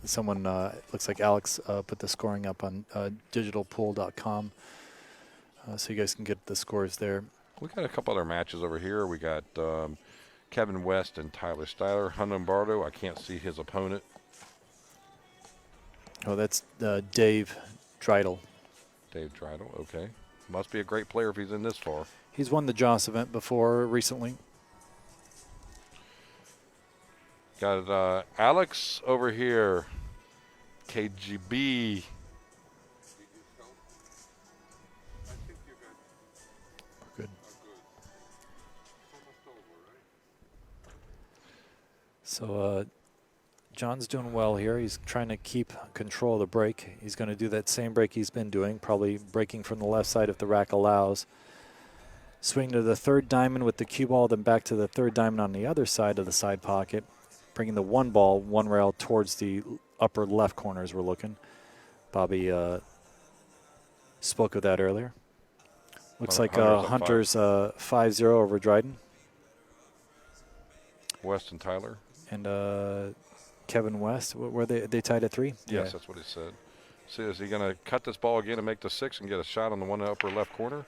someone, looks like Alex, put the scoring up on digitalpool.com. So you guys can get the scores there. We got a couple other matches over here. We got Kevin West and Tyler Styler. Hun Lombardo, I can't see his opponent. Oh, that's Dave Dreidel. Dave Dreidel, okay. Must be a great player if he's in this far. He's won the Joss event before recently. Got Alex over here, KGB. Good. So John's doing well here. He's trying to keep control of the break. He's going to do that same break he's been doing, probably breaking from the left side if the rack allows. Swing to the 3rd diamond with the cue ball, then back to the 3rd diamond on the other side of the side pocket, bringing the 1 ball, 1 rail towards the upper left corner as we're looking. Bobby spoke of that earlier. Looks like Hunter's 5-0 over Dryden. West and Tyler. And Kevin West, were they tied at 3? Yes, Yeah. that's what he said. So is he going to cut this ball again and make the 6 and get a shot on the one in the upper left corner?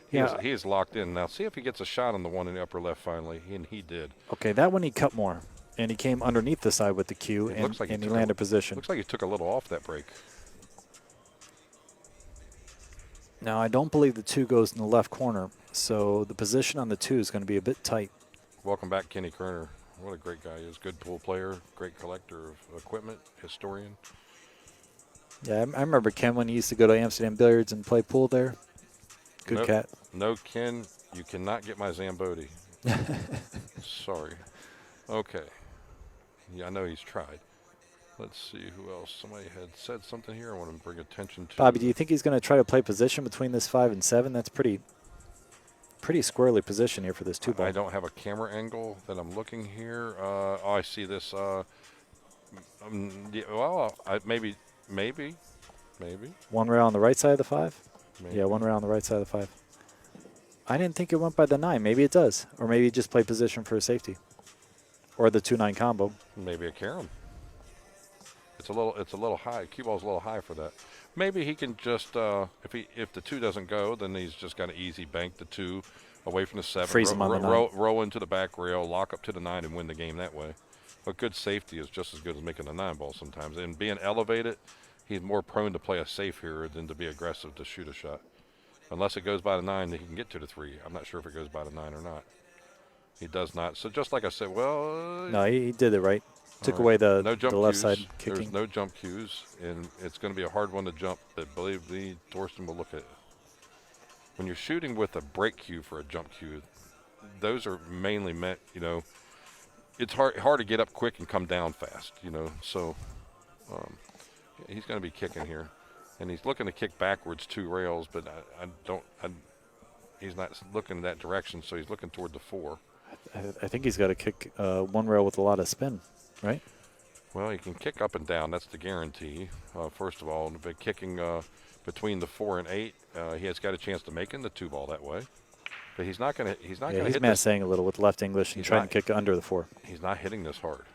He is locked in. Now see if he gets a shot on the one in the upper left finally, and he did. Okay, that one he cut more, and he came underneath the side with the cue, and he landed position. Looks like he took a little off that break. Now, I don't believe the 2 goes in the left corner, so the position on the 2 is going to be a bit tight. Welcome back, Kenny Kerner. What a great guy he is. Good pool player, great collector of equipment, historian. Yeah, I remember Ken when he used to go to Amsterdam Billiards and play pool there. Good cat. No, Ken, you cannot get my Zamboni. Sorry. Okay. Yeah, I know he's tried. Let's see who else. Somebody had said something here I want to bring attention to. Bobby, do you think he's going to try to play position between this 5 and 7? That's pretty squarely positioned here for this 2 ball. I don't have a camera angle that I'm looking here. I see this Yeah, well, maybe. One rail on the right side of the 5? Maybe. Yeah, one rail on the right side of the 5. I didn't think it went by the 9. Maybe it does. Or maybe it just play position for a safety. Or the 2-9 combo. Maybe a carom. It's a little high. Cue ball's a little high for that. Maybe he can just if the 2 doesn't go, then he's just got an easy bank the 2 away from the 7. Freeze him on the 9. Roll into the back rail, lock up to the 9, and win the game that way. A good safety is just as good as making a 9 ball sometimes. And being elevated, he's more prone to play a safe here than to be aggressive to shoot a shot. Unless it goes by the 9, then he can get to the 3. I'm not sure if it goes by the 9 or not. He does not. So just like I said, well. No, he did it right. Took right. away the no jump left cues. side kicking. There's no jump cues, and it's going to be a hard one to jump, but believe me, Thorsten will look at it. When you're shooting with a break cue for a jump cue, those are mainly meant, it's hard to get up quick and come down fast, So he's going to be kicking here. And he's looking to kick backwards 2 rails, but he's not looking in that direction, so he's looking toward the 4. I think he's got to kick one rail with a lot of spin, right? Well, he can kick up and down. That's the guarantee, first of all. But kicking between the 4 and 8, he has got a chance to make in the 2 ball that way. But he's not going to. He's not going to hit this. He's a little with left English and trying to kick under the 4. He's not hitting this hard.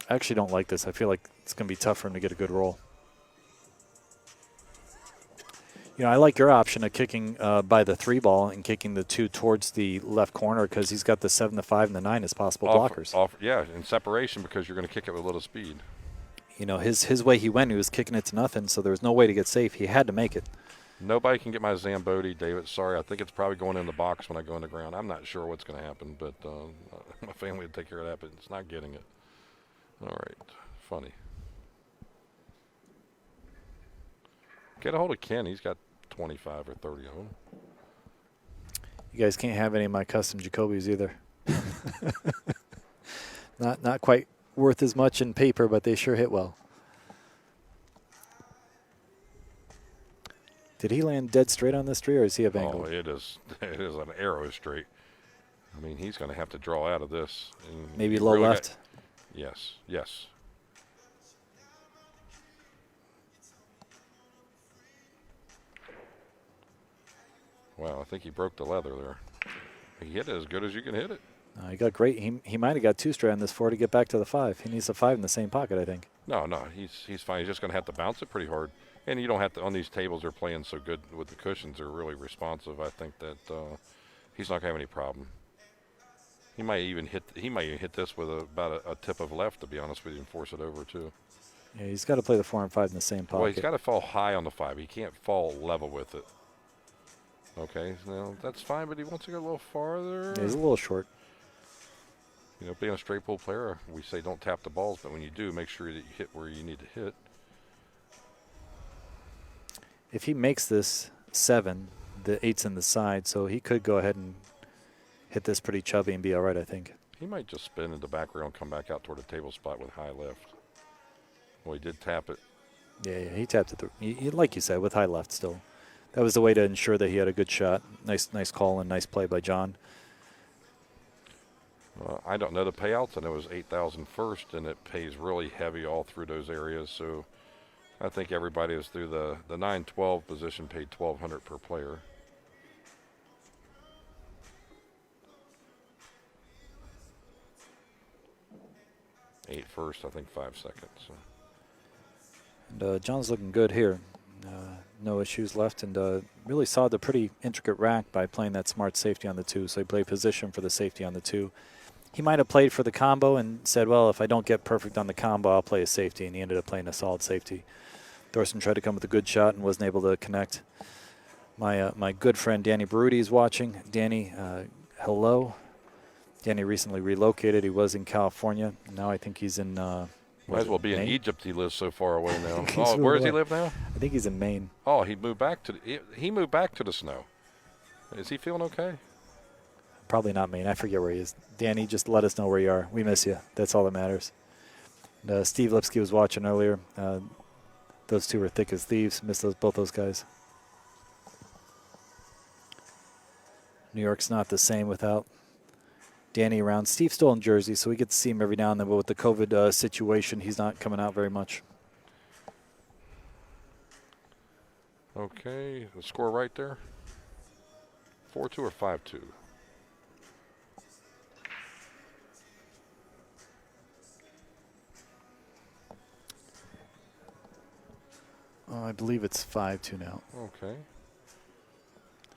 I actually don't like this. I feel like it's going to be tough for him to get a good roll. I like your option of kicking by the 3 ball and kicking the 2 towards the left corner because he's got the 7, the 5, and the 9 as possible blockers. Yeah, in separation because you're going to kick it with a little speed. His way he went, he was kicking it to nothing, so there was no way to get safe. He had to make it. Nobody can get my Zamboni, David. Sorry, I think it's probably going in the box when I go in the ground. I'm not sure what's going to happen, but my family will take care of that, but it's not getting it. All right, funny. Get a hold of Ken. He's got 25 or 30 of them. You guys can't have any of my custom Jacobys either. Not quite worth as much in paper, but they sure hit well. Did he land dead straight on this tree, or is he a angle? Oh, it is an arrow straight. I mean, he's going to have to draw out of this. And maybe low really left? Yes. Wow, I think he broke the leather there. He hit it as good as you can hit it. He got great. He might have got 2 straight on this 4 to get back to the 5. He needs a 5 in the same pocket, I think. No, he's fine. He's just going to have to bounce it pretty hard. And you don't have to, on these tables, they're playing so good with the cushions. They're really responsive. I think that he's not going to have any problem. He might even hit this with about a tip of left, to be honest with you, and force it over, too. Yeah, he's got to play the 4 and 5 in the same pocket. Well, he's got to fall high on the 5. He can't fall level with it. Okay, well, that's fine, but he wants to go a little farther. Yeah, he's a little short. Being a straight pull player, we say don't tap the balls, but when you do, make sure that you hit where you need to hit. If he makes this 7, the 8's in the side, so he could go ahead and hit this pretty chubby and be all right, I think. He might just spin in the back rail and come back out toward the table spot with high left. Well, he did tap it. Yeah, he tapped it, like you said, with high left still. That was the way to ensure that he had a good shot. Nice call and nice play by John. I don't know the payouts. I know it was 8,000 first, and it pays really heavy all through those areas. So I think everybody is through the 9-12 position paid $1,200 per player. Eight first, I think 5 seconds. So. And John's looking good here. No issues left, and really saw the pretty intricate rack by playing that smart safety on the 2. So he played position for the safety on the 2. He might have played for the combo and said, well, if I don't get perfect on the combo, I'll play a safety, and he ended up playing a solid safety. Thorsten tried to come with a good shot and wasn't able to connect. My good friend Danny Baruti is watching. Danny, hello. Danny recently relocated. He was in California. Now I think he's in might as well be Maine? in Egypt. He lives so far away now. Oh, where does he live now? I think he's in Maine. Oh, he moved back to he moved back to the snow. Is he feeling okay? Probably not Maine. I forget where he is. Danny, just let us know where you are. We miss you. That's all that matters. And, Steve Lipsky was watching earlier. Those two are thick as thieves. Miss both those guys. New York's not the same without Danny around. Steve's still in Jersey, so we get to see him every now and then. But with the COVID situation, he's not coming out very much. Okay, the score right there. 4-2 or 5-2. I believe it's 5-2 now. Okay.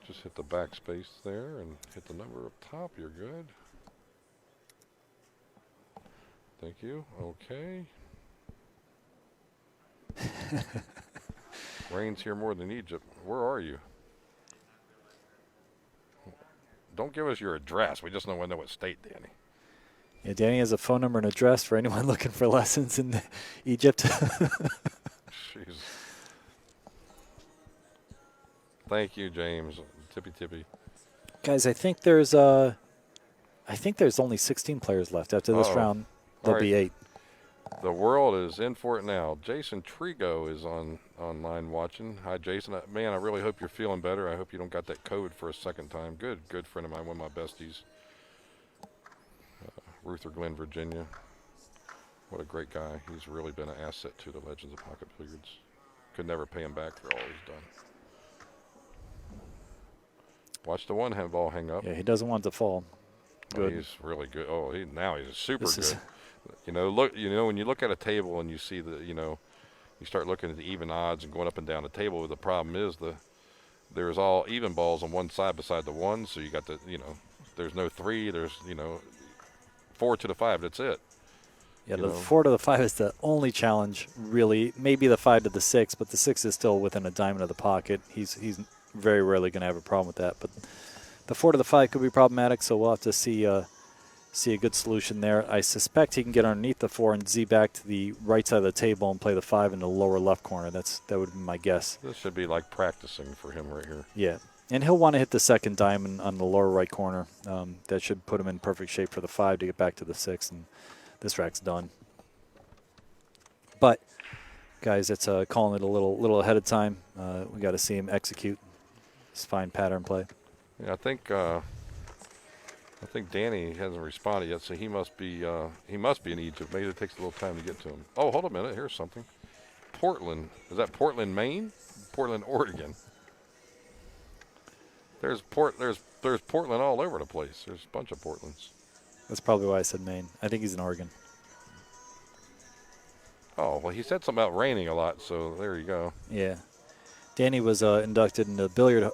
Just hit the backspace there and hit the number up top. You're good. Thank you. Okay. Rain's here more than Egypt. Where are you? Don't give us your address. We just don't want to know what state, Danny. Yeah, Danny has a phone number and address for anyone looking for lessons in Egypt. Jeez. Thank you, James. Tippy tippy. Guys, I think there's only 16 players left after this round. There'll be 8. The world is in for it now. Jason Trigo is online watching. Hi, Jason. Man, I really hope you're feeling better. I hope you don't got that COVID for a second time. Good friend of mine, one of my besties. Ruther Glen, Virginia. What a great guy. He's really been an asset to the Legends of Pocket Billiards. Could never pay him back for all he's done. Watch the one hand ball hang up. Yeah, he doesn't want to fall. Good. Oh, he's really good. Oh, now he's super good. You know, when you look at a table and you see you start looking at the even odds and going up and down the table. The problem is there's all even balls on one side beside the one. So you got there's no 3. There's 4 to the 5. That's it. Yeah, the 4 to the 5 is the only challenge, really. Maybe the 5 to the 6, but the 6 is still within a diamond of the pocket. He's very rarely going to have a problem with that. But the 4 to the 5 could be problematic, so we'll have to see a good solution there. I suspect he can get underneath the 4 and Z back to the right side of the table and play the 5 in the lower left corner. That would be my guess. This should be like practicing for him right here. Yeah, and he'll want to hit the second diamond on the lower right corner. That should put him in perfect shape for the 5 to get back to the 6, and this rack's done. But, guys, it's calling it a little ahead of time. We got to see him execute his fine pattern play. Yeah, I think Danny hasn't responded yet, so he must be in Egypt. Maybe it takes a little time to get to him. Oh, hold a minute. Here's something. Portland. Is that Portland, Maine? Portland, Oregon. There's Portland all over the place. There's a bunch of Portlands. That's probably why I said Maine. I think he's in Oregon. Oh, well, he said something about raining a lot, so there you go. Yeah. Danny was inducted into the Billiard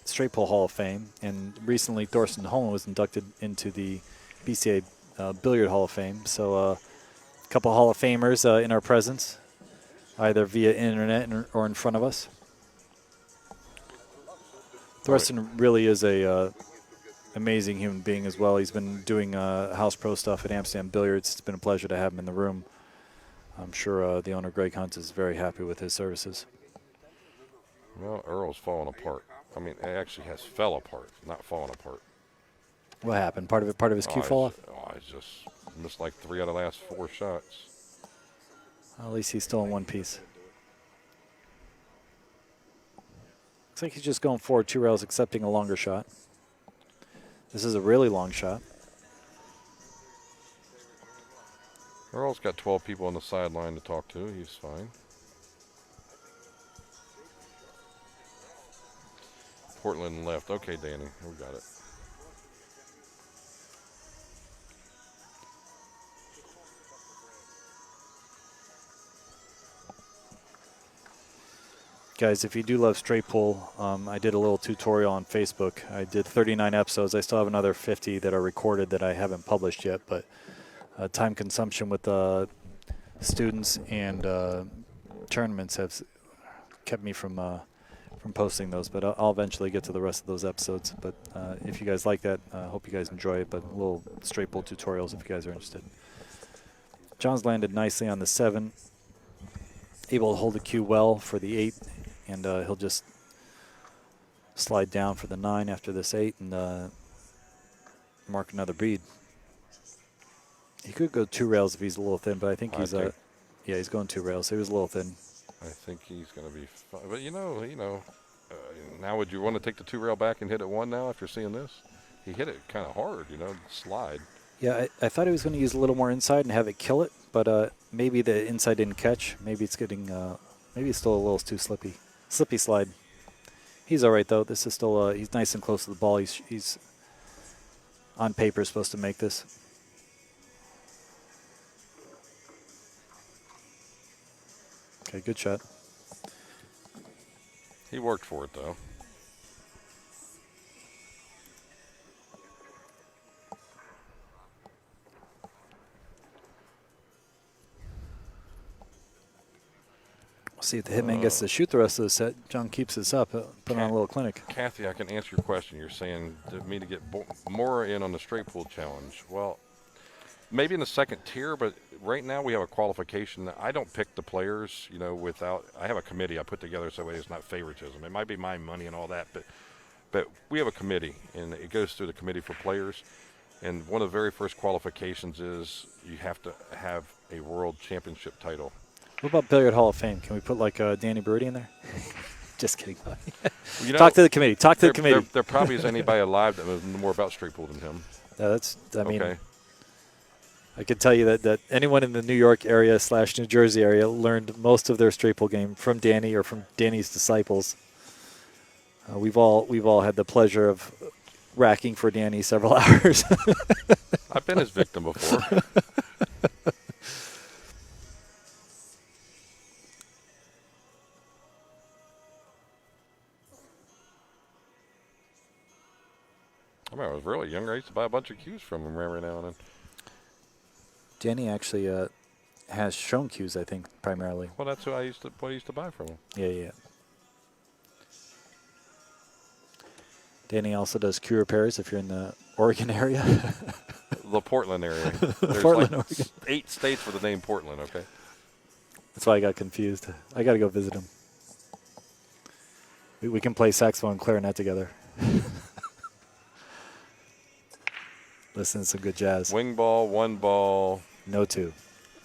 Straight Pull Hall of Fame, and recently Thorsten Hohmann was inducted into the BCA Billiard Hall of Fame. So a couple Hall of Famers in our presence, either via internet or in front of us. Thorsten really is a amazing human being as well. He's been doing house pro stuff at Amsterdam Billiards. It's been a pleasure to have him in the room. I'm sure the owner, Greg Hunt, is very happy with his services. Well, Earl's falling apart. I mean, it actually has fell apart, not fallen apart. What happened? Part of his cue fall off? Oh, he's just missed like 3 out of the last 4 shots. Well, at least he's still in one piece. Looks like he's just going forward 2 rails, accepting a longer shot. This is a really long shot. Earl's got 12 people on the sideline to talk to. He's fine. Portland left. Okay, Danny, we got it. Guys, if you do love straight pull, I did a little tutorial on Facebook. I did 39 episodes. I still have another 50 that are recorded that I haven't published yet, but time consumption with students and tournaments have kept me from posting those, but I'll eventually get to the rest of those episodes. But if you guys like that, I hope you guys enjoy it, but little straight pull tutorials if you guys are interested. John's landed nicely on the 7, able to hold the cue well for the 8, and he'll just slide down for the 9 after this 8 and mark another bead. He could go 2 rails if he's a little thin, but I think he's yeah, he's going 2 rails, so he was a little thin. I think he's going to be fine. But, now would you want to take the 2 rail back and hit it 1 now after seeing this? he hit it kind of hard, slide. Yeah, I thought he was going to use a little more inside and have it kill it, but maybe the inside didn't catch. Maybe it's getting, maybe it's still a little too slippy. Slippy slide. He's all right, though. This is still, he's nice and close to the ball. He's on paper supposed to make this. Okay, good shot. He worked for it, though. See if the hitman gets to shoot the rest of the set. John keeps this up. Put on a little clinic. Kathy, I can answer your question. You're saying me to get Morra in on the straight pool challenge. Well, maybe in the second tier, but right now we have a qualification. I don't pick the players, without – I have a committee I put together so it's not favoritism. It might be my money and all that, but we have a committee, and it goes through the committee for players. And one of the very first qualifications is you have to have a world championship title. What about Billiard Hall of Fame? Can we put like Danny Berruti in there? Just kidding. Talk to the committee. Talk to the committee. There probably is anybody alive that knows more about straight pool than him. I mean, okay. I could tell you that anyone in the New York area / New Jersey area learned most of their straight pool game from Danny or from Danny's disciples. We've all had the pleasure of racking for Danny several hours. I've been his victim before. I remember I was really younger. I used to buy a bunch of cues from him every now and then. Danny actually has shown cues, I think, primarily. Well, that's what I used to buy from him. Yeah. Danny also does cue repairs if you're in the Oregon area. The Portland area. There's Portland, like Oregon. 8 states with the name Portland, okay? That's why I got confused. I got to go visit him. We can play saxophone and clarinet together. Listen to some good jazz. Wing ball, 1 ball. No 2.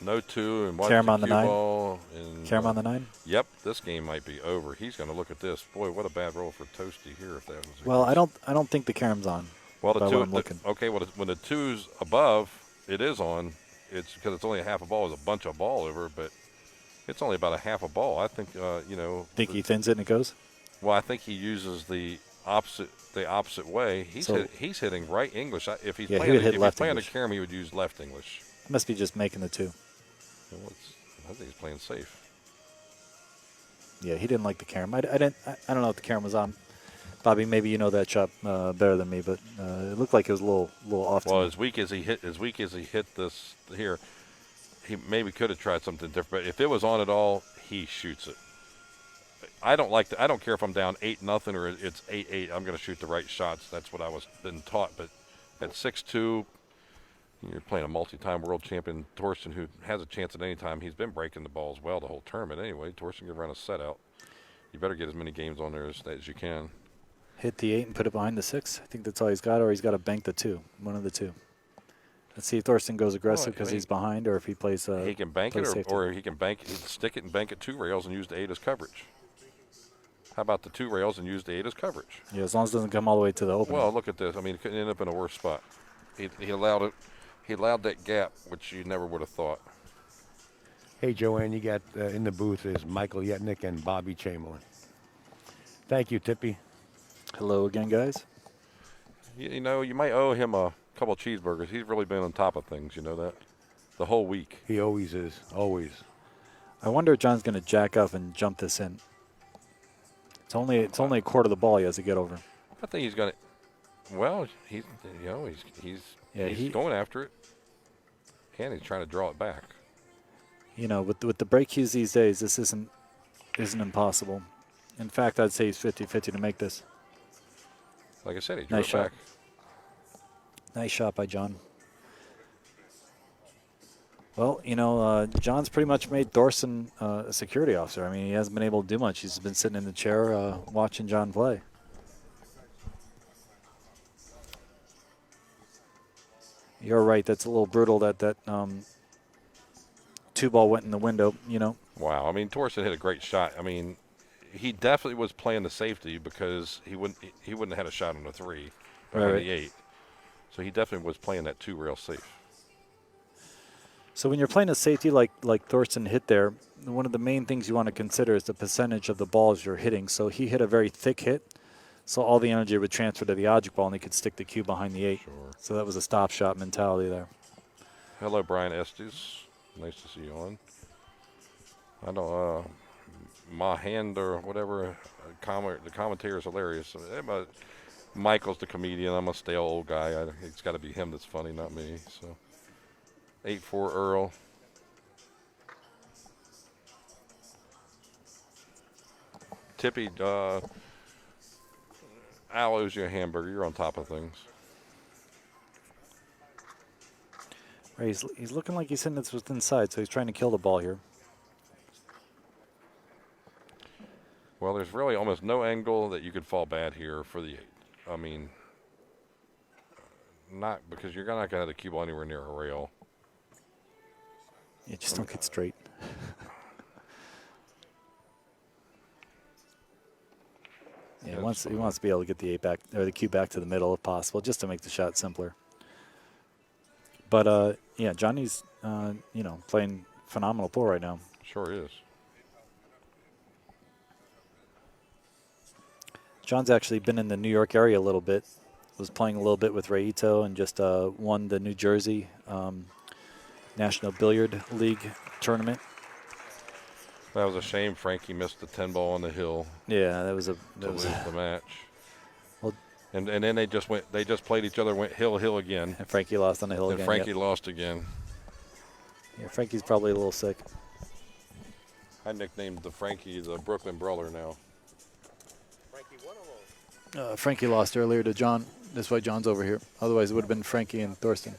No 2, and watch Carom on the 9. Ball. And, Carom on the 9? Yep, this game might be over. He's going to look at this. Boy, what a bad roll for Toasty here. If that was. Well, I don't think the Carom's on. Well, the 2. I'm looking. Okay, well, when the 2's above, it is on. It's because it's only a half a ball. It's a bunch of ball over, but it's only about a half a ball. I think Think he thins it and it goes? Well, I think he uses the opposite way. He's hitting right English. If he's playing a Carom, he would use left English. Must be just making the 2. Well, I think he's playing safe. Yeah, he didn't like the Carom. I don't know if the Carom was on. Bobby, maybe you know that shot better than me, but it looked like it was a little off. Well, as weak as he hit this here, he maybe could have tried something different. But if it was on at all, he shoots it. I don't care if I'm down 8-0 or it's 8-8. I'm going to shoot the right shots. That's what I was been taught. But at 6-2, you're playing a multi-time world champion, Thorsten, who has a chance at any time. He's been breaking the balls well the whole tournament anyway. Thorsten can run a set out. You better get as many games on there as you can. Hit the 8 and put it behind the 6. I think that's all he's got, or he's got to bank the 2. One of the 2. Let's see if Thorsten goes aggressive because he's behind, or if he plays. He can bank it, or he can stick it and bank it 2 rails and use the 8 as coverage. How about the 2 rails and use the 8 as coverage? Yeah, as long as it doesn't come all the way to the open. Well, look at this. I mean, it couldn't end up in a worse spot. He allowed it. He allowed that gap, which you never would have thought. Hey, Joanne, you got in the booth is Michael Yetnick and Bobby Chamberlain. Thank you, Tippy. Hello again, guys. You know, you might owe him a couple of cheeseburgers. He's really been on top of things. You know that? The whole week. He always is. Always. I wonder if John's going to jack up and jump this in. It's only a quarter of the ball he has to get over. I think he's going to. Well, he's going after it, and he's trying to draw it back. You know, with the break cues these days, this isn't impossible. In fact, I'd say he's 50-50 to make this. Like I said, he drew Nice it shot. back. Nice shot by John. Well, you know, John's pretty much made Thorsten a security officer. I mean, he hasn't been able to do much. He's been sitting in the chair watching John play. You're right. That's a little brutal that 2-ball went in the window, you know. Wow. I mean, Thorsten hit a great shot. I mean, he definitely was playing the safety because he wouldn't have had a shot on the 3 behind the 8. So he definitely was playing that 2 rail safe. So when you're playing a safety like Thorsten hit there, one of the main things you want to consider is the percentage of the balls you're hitting. So he hit a very thick hit, so all the energy would transfer to the object ball, and he could stick the cue behind the 8. Sure. So that was a stop shot mentality there. Hello, Brian Estes. Nice to see you on. I don't, my hand or whatever, the commentator is hilarious. But Michael's the comedian. I'm a stale old guy. It's got to be him that's funny, not me. So 8-4 Earl. Tippy, Al owes you a hamburger. You're on top of things. Right, he's looking like he's hitting this with inside, so he's trying to kill the ball here. Well, there's really almost no angle that you could fall bad here for the 8. I mean, not because you're not going to have the cue ball anywhere near a rail. Yeah, just don't get straight. Yeah, he wants to be able to get the 8 back or the cue back to the middle if possible, just to make the shot simpler. But yeah, Johnny's playing phenomenal pool right now. Sure is. John's actually been in the New York area a little bit. Was playing a little bit with Ray Ito and just won the New Jersey National Billiard League tournament. That was a shame. Frankie missed the 10 ball on the hill. Yeah, that was to lose the match. Well, and then they just played each other, went hill again. And Frankie lost on the hill and again. Frankie lost again. Yeah, Frankie's probably a little sick. I nicknamed the Frankie the Brooklyn Brawler now. Frankie lost earlier to John. That's why John's over here. Otherwise, it would have been Frankie and Thorsten.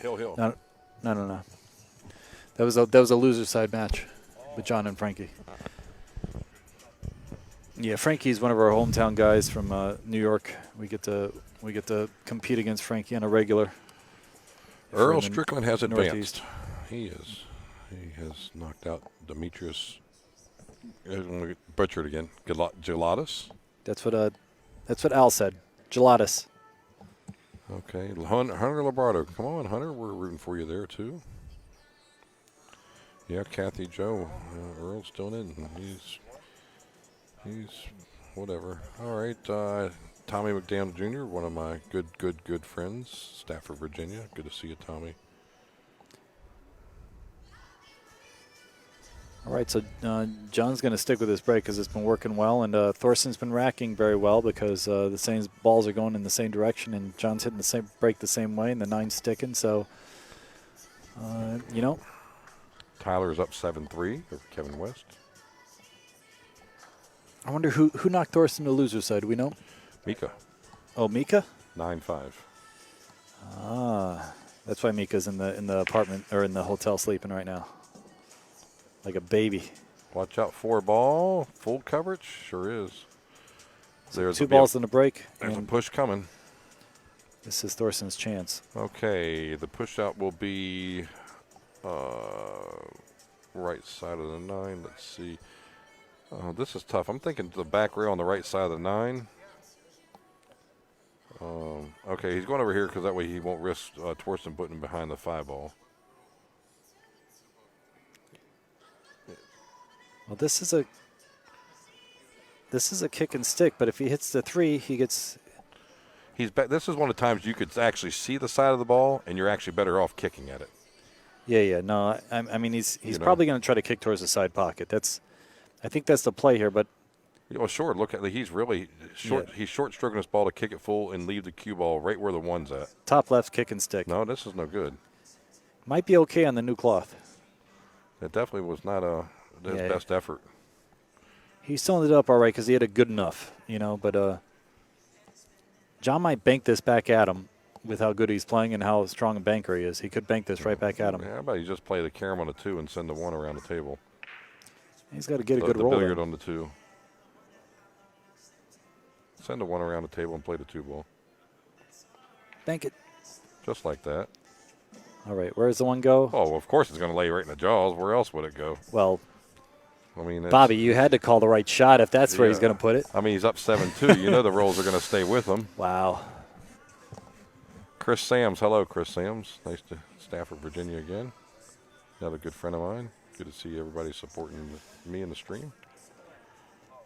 Hill. No. That was a loser side match with John and Frankie. Yeah, Frankie's one of our hometown guys from New York. We get to compete against Frankie on a regular. Earl Strickland has Northeast. advanced. He has knocked out Demetrius. Butchered again. Gelatis. That's what Al said. Gelatis. Okay, Hunter Labardo. Come on, Hunter. We're rooting for you there too. Yeah, Kathy Joe. Earl's still in. He's whatever. All right, Tommy McDaniel Jr., one of my good friends, Stafford, Virginia. Good to see you, Tommy. All right, so John's going to stick with this break because it's been working well, and Thorsten's been racking very well because the same balls are going in the same direction, and John's hitting the same break the same way, and the 9's sticking. So, Tyler's up 7-3 over Kevin West. I wonder who knocked Thorsten to the loser side. Do we know? Mika. Oh, Mika. 9-5. Ah, that's why Mika's in the apartment or in the hotel sleeping right now. Like a baby. Watch out, 4 ball. Full coverage. Sure is. There's 2 balls in the break. There's a push coming. This is Thorsten's chance. Okay, the push out will be right side of the 9. Let's see. This is tough. I'm thinking the back rail on the right side of the 9. Okay, he's going over here because that way he won't risk Thorsten putting him behind the 5 ball. Well, this is a kick and stick, but if he hits the 3, he gets. He's back. This is one of the times you could actually see the side of the ball, and you're actually better off kicking at it. Yeah. No, I mean he's probably going to try to kick towards the side pocket. I think that's the play here, but. Well, sure. Look at he's really short. Yeah. He's short stroking this ball to kick it full and leave the cue ball right where the 1's at. Top left kick and stick. No, this is no good. Might be okay on the new cloth. It definitely was not his best effort. He still ended up all right because he had a good enough, but John might bank this back at him with how good he's playing and how strong a banker he is. He could bank this right back at him. Yeah, how about you just play the carom on the 2 and send the 1 around the table? He's got to get a good roll. The billiard on the 2. Send the 1 around the table and play the 2 ball. Bank it. Just like that. All right, where does the 1 go? Oh, well, of course it's going to lay right in the jaws. Where else would it go? Well, I mean, Bobby, you had to call the right shot if that's where he's going to put it. I mean, he's up 7-2. You know the rolls are going to stay with him. Wow. Chris Sams. Hello, Chris Sams. Nice to Stafford, Virginia again. Another good friend of mine. Good to see everybody supporting me in the stream.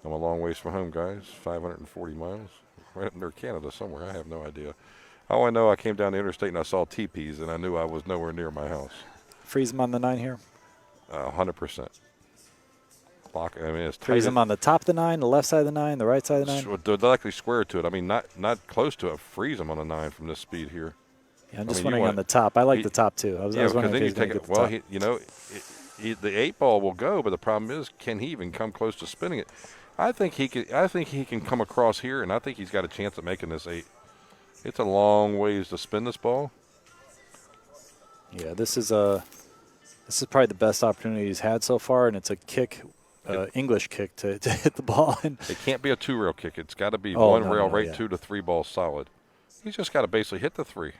I'm a long ways from home, guys. 540 miles. Right up near Canada somewhere. I have no idea. All I know, I came down the interstate and I saw teepees, and I knew I was nowhere near my house. Freeze them on the 9 here. 100%. Lock. I mean, it's tight. Freeze them on the top of the 9, the left side of the 9, the right side of the 9. They're directly square to it. I mean, not close to it. Freeze them on a 9 from this speed here. Yeah, I'm just wondering on the top. I like the top too. I was wondering if then he's going to get the well, top. The 8 ball will go, but the problem is, can he even come close to spinning it? I think he can come across here, and I think he's got a chance at making this 8. It's a long ways to spin this ball. Yeah, this is probably the best opportunity he's had so far, and it's a kick, English kick to hit the ball. And it can't be a 2-rail kick. It's got to be one rail right 2 to 3 balls solid. He's just got to basically hit the 3.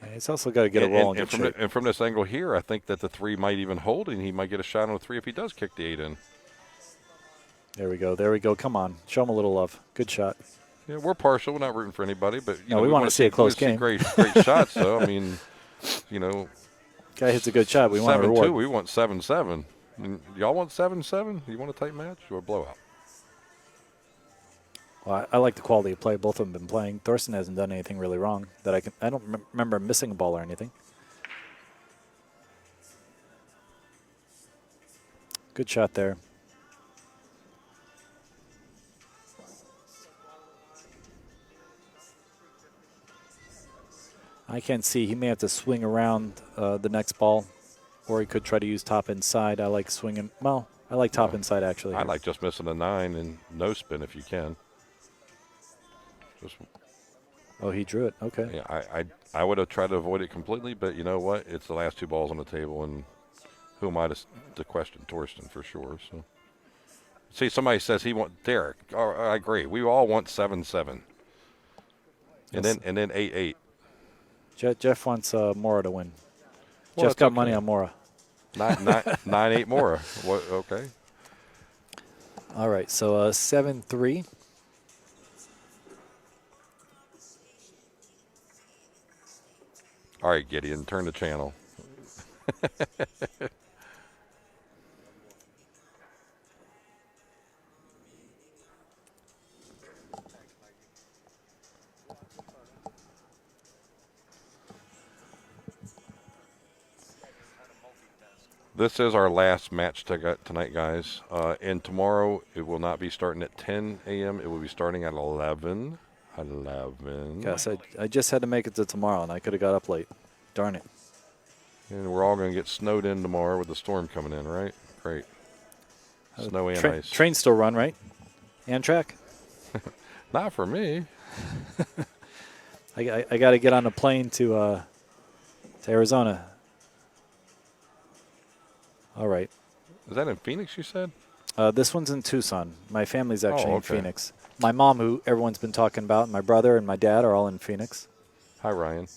Yeah, he's also got to get a roll and from this angle here, I think that the 3 might even hold, and he might get a shot on the 3 if he does kick the 8 in. There we go. There we go. Come on. Show him a little love. Good shot. Yeah, we're partial. We're not rooting for anybody, but we want to see a close game. Great shots, though. I mean, guy hits a good shot. We want a reward. 7-2. We want 7-7. Y'all want 7-7? You want a tight match or a blowout? Well, I like the quality of play both of them have been playing. Thorsten hasn't done anything really wrong that I don't remember missing a ball or anything. Good shot there. I can't see. He may have to swing around the next ball, or he could try to use top inside. I like swinging. Well, I like top inside, actually. I like just missing a 9 and no spin if you can. He drew it. Okay. Yeah, I would have tried to avoid it completely, but you know what? It's the last 2 balls on the table, and who am I to question Thorsten for sure? So, see, somebody says he wants Derek. Oh, I agree. We all want 7-7, and then 8-8. Jeff wants Morra to win. Well, Jeff's got money on Morra. 9-8 Morra. What? Okay. All right. So 7-3. All right, Gideon, turn the channel. This is our last match tonight, guys. And tomorrow it will not be starting at 10 a.m. It will be starting at 11. 11. Yes, I just had to make it to tomorrow, and I could have got up late. Darn it. And we're all going to get snowed in tomorrow with the storm coming in, right? Great. Snow and ice. Trains still run, right? Amtrak? Not for me. I got to get on a plane to Arizona. All right. Is that in Phoenix, you said? This one's in Tucson. My family's actually in okay. Phoenix. My mom, who everyone's been talking about, my brother and my dad are all in Phoenix. Hi, Ryan.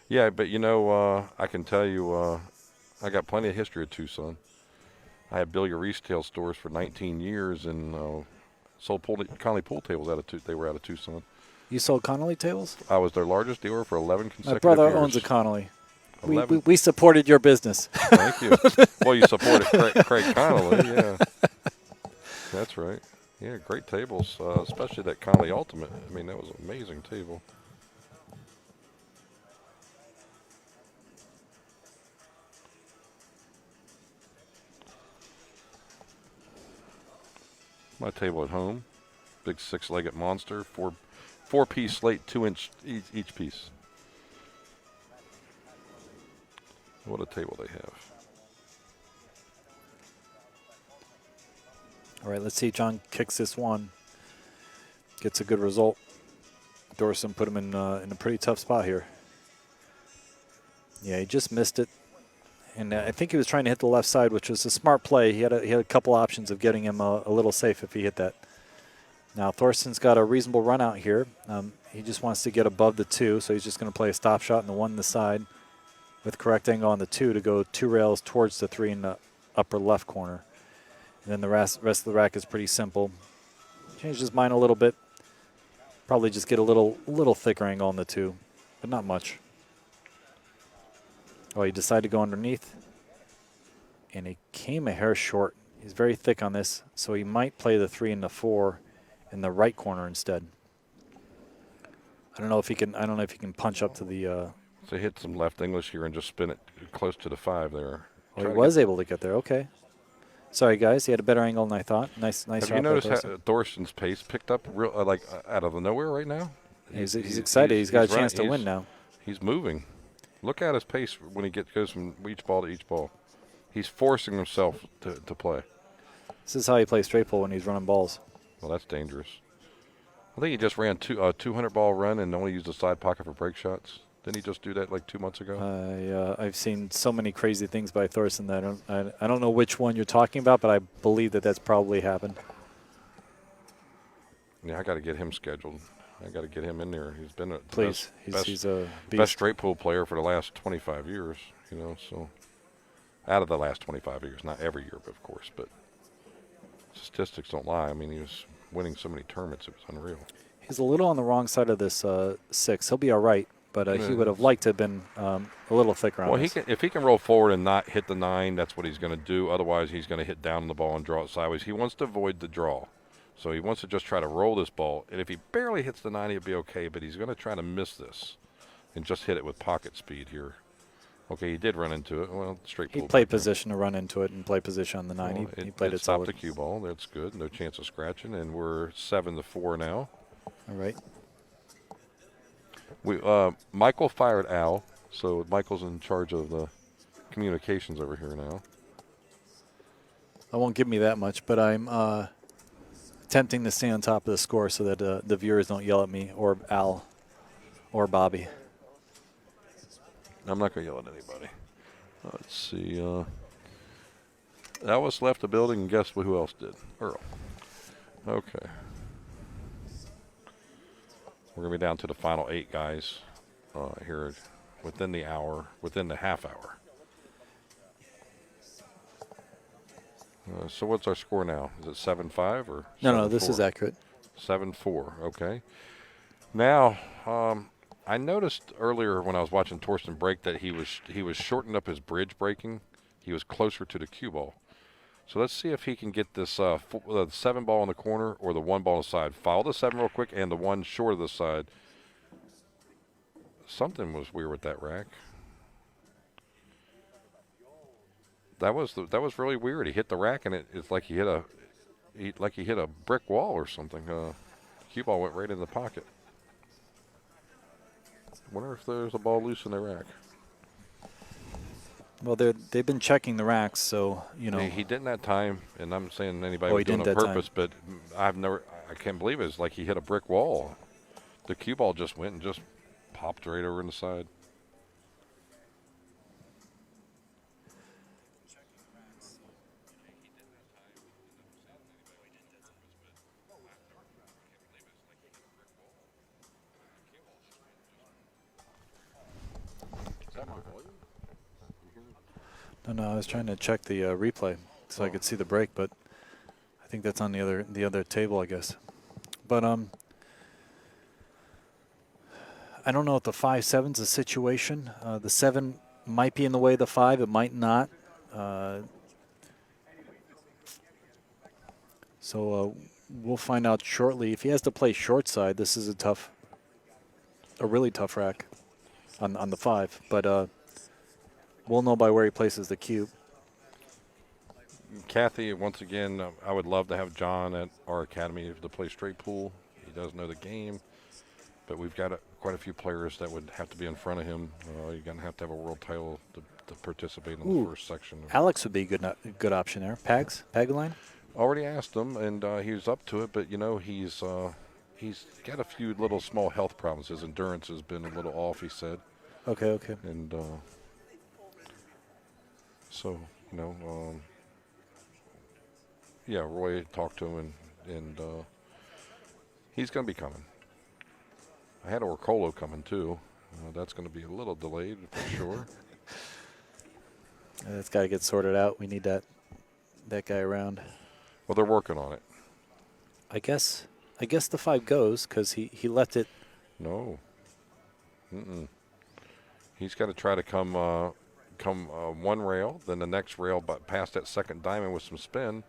Yeah, but I can tell you, I got plenty of history of Tucson. I had Billy Retail stores for 19 years and sold Connolly pool tables they were out of Tucson. You sold Connolly tables? I was their largest dealer for 11 consecutive years. My brother owns a Connolly. We supported your business. Thank you. Well, you supported Craig Connolly, yeah. That's right. Yeah, great tables, especially that Connolly Ultimate. I mean, that was an amazing table. My table at home, big 6-legged monster, four-piece slate, 2-inch each piece. What a table they have. All right, let's see. John kicks this one. Gets a good result. Thorsten put him in a pretty tough spot here. Yeah, he just missed it. And I think he was trying to hit the left side, which was a smart play. He had a couple options of getting him a little safe if he hit that. Now, Thorsten's got a reasonable run out here. He just wants to get above the 2, so he's just going to play a stop shot in the 1 on the side with correct angle on the 2 to go 2 rails towards the 3 in the upper left corner. And then the rest of the rack is pretty simple. Changed his mind a little bit. Probably just get a little thicker angle on the 2. but not much. Oh, he decided to go underneath, and he came a hair short. He's very thick on this, so he might play the 3 and the 4 in the right corner instead. I don't know if he can. I don't know if he can punch up to the. So hit some left English here and just spin it close to the 5 there. Well, he was able to get there. Okay. Sorry, guys. He had a better angle than I thought. Nice Have shot you by noticed how Thorsten. Thorsten's pace picked up real out of the nowhere right now? He's excited. He's got a chance to he's- win now. He's moving. Look at his pace when he goes from each ball to each ball. He's forcing himself to play. This is how he plays straight pull when he's running balls. Well, that's dangerous. I think he just ran 200-ball run and only used the side pocket for break shots. Didn't he just do that like 2 months ago? I've seen so many crazy things by Thorsten that I don't know which one you're talking about, but I believe that's probably happened. Yeah, I got to get him scheduled. I got to get him in there. He's been a Please, best, he's a beast. best straight pool player for the last 25 years. You know, so out of the last 25 years, not every year, but of course. But statistics don't lie. I mean, he was winning so many tournaments; it was unreal. He's a little on the wrong side of this 6. He'll be all right, but he would have liked to have been a little thicker on Well, this. if he can roll forward and not hit the 9, that's what he's going to do. Otherwise, he's going to hit down on the ball and draw it sideways. He wants to avoid the draw. So he wants to just try to roll this ball. And if he barely hits the 9, he'll be okay. But he's going to try to miss this and just hit it with pocket speed here. Okay, he did run into it. Well, straight He pull played back there. position to run into it and play position on the 9. Well, He played it stopped solid. the cue ball. That's good. No chance of scratching. And we're 7-4 now. All right. Michael fired Al. So Michael's in charge of the communications over here now. I won't give me that much, but I'm attempting to stay on top of the score so that the viewers don't yell at me or Al or Bobby. I'm not going to yell at anybody. Let's see. Elvis left the building, and guess who else did? Earl. Okay. We're going to be down to the final 8 guys here within the hour, within the half hour. So what's our score now? Is it 7-5 or No, this 7-4? is accurate. 7-4, okay. Now, I noticed earlier when I was watching Thorsten break that he was shortening up his bridge breaking. He was closer to the cue ball. So let's see if he can get this 7 ball in the corner or the 1 ball on the side. Follow the 7 real quick and the 1 short of the side. Something was weird with that rack. That was really weird. He hit the rack and it's like he hit a brick wall or something. Cue ball went right in the pocket. Wonder if there's a ball loose in the rack. Well, they've been checking the racks, so you know. He didn't that time, and I'm saying anybody Oh, was he doing it didn't on that purpose, but I can't believe it. It's like he hit a brick wall. The cue ball just went and just popped right over in the side. No, I was trying to check the replay so I could see the break, but I think that's on the other table, I guess. But I don't know if the 5-7's a situation. The 7 might be in the way of the 5. It might not. So we'll find out shortly. If he has to play short side, this is a really tough rack on the 5. But we'll know by where he places the cube. Kathy, once again, I would love to have John at our academy to play straight pool. He does know the game, but we've got quite a few players that would have to be in front of him. You're going to have a world title to participate in the first section. Alex would be a good option there. Pagaline? Already asked him, and he's up to it, but, you know, he's got a few little small health problems. His endurance has been a little off, he said. Okay. And so, you know, yeah, Roy talked to him, and he's going to be coming. I had Orcolo coming, too. That's going to be a little delayed, for sure. That's got to get sorted out. We need that guy around. Well, they're working on it. I guess the 5 goes because he left it. No. He's got to try to come one rail, then the next rail, but past that second diamond with some spin,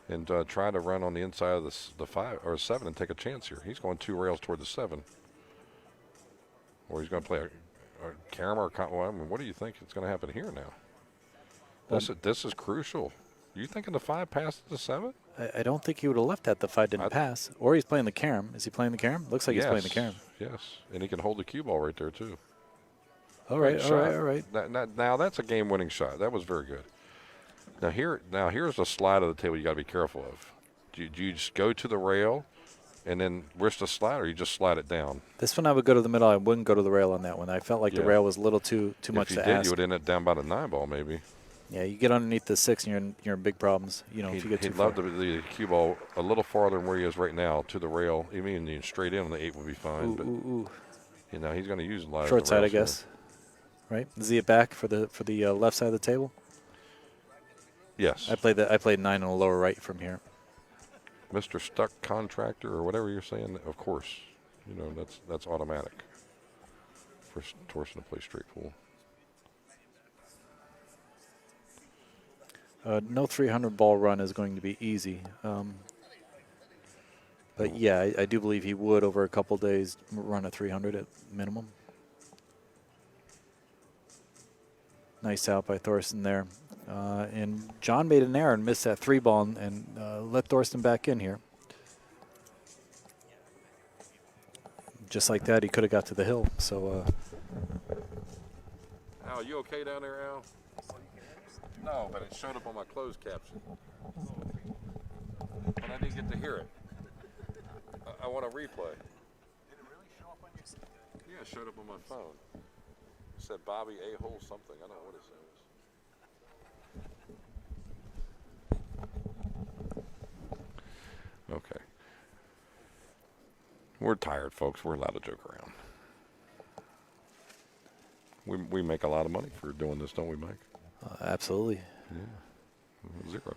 and try to run on the inside of the 5 or 7 and take a chance here. He's going 2 rails toward the 7, or he's going to play a carom or well, I mean, what do you think is going to happen here now? This is crucial. You thinking the 5 passes the 7? I don't think he would have left that the 5 didn't pass. Or he's playing the carom. Is he playing the carom? Looks like he's playing the carom. Yes, and he can hold the cue ball right there too. All right. Now that's a game-winning shot. That was very good. Here's a slide of the table you got to be careful of. Do you just go to the rail and then risk the slide, or you just slide it down? This one I would go to the middle. I wouldn't go to the rail on that one. I felt like the rail was a little too much to ask. If you did, you would end up down by the 9 ball maybe. Yeah, you get underneath the 6 and you're in big problems. You know, if you get too far. He'd love the cue ball a little farther than where he is right now to the rail. Even straight in on the 8 would be fine. He's going to use a lot short of side, I guess. Right? Is he back for the left side of the table? Yes. I played 9 on the lower right from here. Mr. Stuck Contractor or whatever you're saying, of course. You know, that's automatic for Thorsten to play straight pool. No 300 ball run is going to be easy. But yeah, I do believe he would over a couple days run a 300 at minimum. Nice out by Thorsten there. And John made an error and missed that 3 ball and let Thorsten back in here. Just like that, he could have got to the hill. So, Al, you okay down there, Al? No, but it showed up on my closed caption. But I didn't get to hear it. I want a replay. Did it really show up on your screen? Yeah, it showed up on my phone. It said Bobby A-hole something. I don't know what it says. Okay. We're tired, folks. We're allowed to joke around. We make a lot of money for doing this, don't we, Mike? absolutely. Yeah. 0.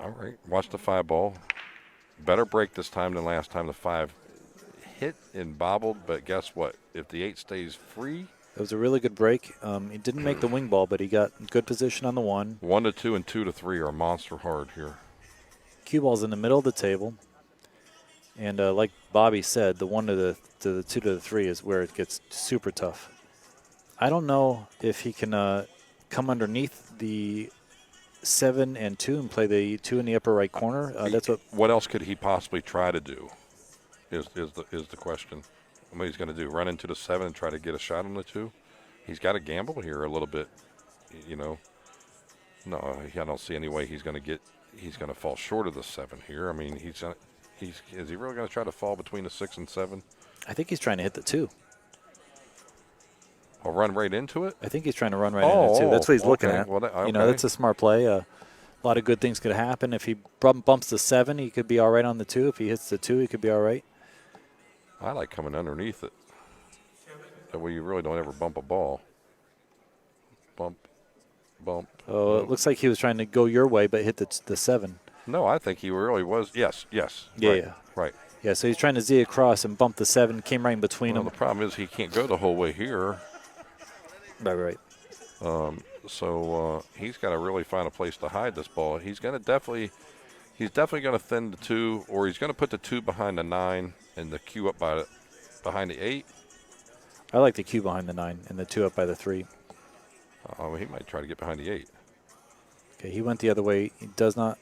All right. Watch the 5 ball. Better break this time than last time. The 5 hit and bobbled, but guess what? If the 8 stays free. It was a really good break. He didn't make the wing ball, but he got good position on the 1. 1 to 2 and 2 to 3 are monster hard here. Cue ball's in the middle of the table. And like Bobby said, the 1 to the 2 to the 3 is where it gets super tough. I don't know if he can come underneath the 7 and 2 and play the 2 in the upper right corner. That's what else could he possibly try to do? Is the question. What he's going to do? Run into the 7 and try to get a shot on the 2? He's got to gamble here a little bit, you know. No, I don't see any way he's going to fall short of the 7 here. I mean, is he really going to try to fall between the 6 and 7? I think he's trying to hit the 2. Or run right into it? I think he's trying to run right into it, too. That's what he's looking at. Well, You know, that's a smart play. A lot of good things could happen. If he bumps the 7, he could be all right on the 2. If he hits the 2, he could be all right. I like coming underneath it. That way you really don't ever bump a ball. Bump. Oh, it looks like he was trying to go your way but hit the 7. No, I think he really was. Yes. Yeah, right, yeah. Right. Yeah, so he's trying to Z across and bump the 7, came right in between them. The problem is he can't go the whole way here. Right. So he's got to really find a place to hide this ball. He's definitely going to thin the 2, or he's going to put the 2 behind the 9 and the cue up behind the 8. I like the cue behind the 9 and the 2 up by the 3. He might try to get behind the 8. Okay, he went the other way. He does not.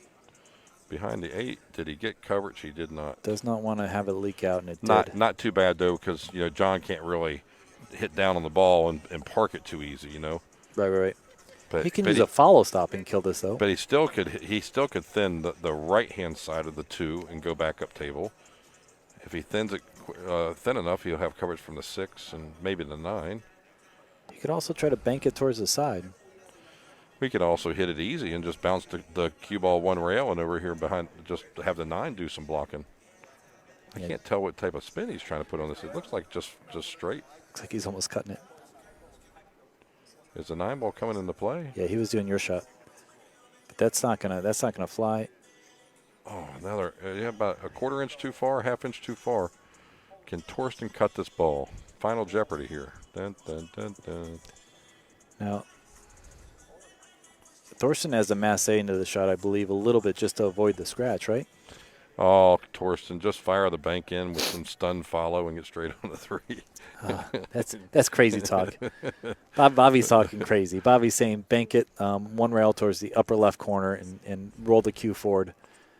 Behind the 8, did he get coverage? He did not. Does not want to have it leak out, and it did. Not too bad, though, because, you know, John can't really hit down on the ball and park it too easy, you know. Right. But he can use a follow stop and kill this, though. But he still could thin the right-hand side of the 2 and go back up table. If he thins it thin enough, he'll have coverage from the 6 and maybe the 9. He could also try to bank it towards the side. We could also hit it easy and just bounce the cue ball 1 rail and over here behind, just have the 9 do some blocking. I can't tell what type of spin he's trying to put on this. It looks like just straight. Looks like he's almost cutting it. Is the 9 ball coming into play? Yeah, he was doing your shot, but that's not gonna fly. Oh, another about a 1/4 inch too far, 1/2 inch too far. Can Thorsten cut this ball? Final Jeopardy here. Dun, dun, dun, dun. Now, Thorsten has a masse into the shot, I believe, a little bit just to avoid the scratch, right? Oh, Thorsten, just fire the bank in with some stun follow and get straight on the 3. That's crazy talk. Bobby's talking crazy. Bobby's saying bank it one rail towards the upper left corner and roll the cue forward.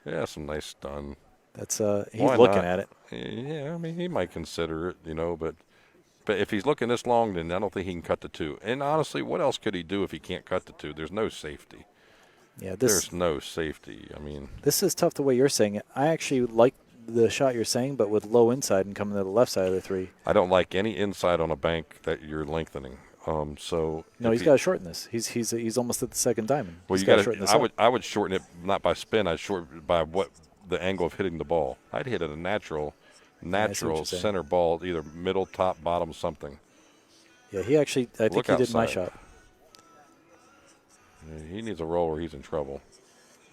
Yeah, some nice stun. That's he's Why looking not? at it. Yeah, I mean, he might consider it, but if he's looking this long, then I don't think he can cut the 2. And honestly, what else could he do if he can't cut the 2? There's no safety. Yeah, There's no safety. I mean, this is tough the way you're saying it. I actually like the shot you're saying, but with low inside and coming to the left side of the 3. I don't like any inside on a bank that you're lengthening. So no, he's got to shorten this. He's almost at the second diamond. Well, He's you got gotta to. shorten this I would shorten it not by spin. I'd shorten it by what the angle of hitting the ball. I'd hit it a natural you're saying. center ball, either middle, top, bottom, something. Yeah, he actually. I think he did my shot. He needs a roll or he's in trouble.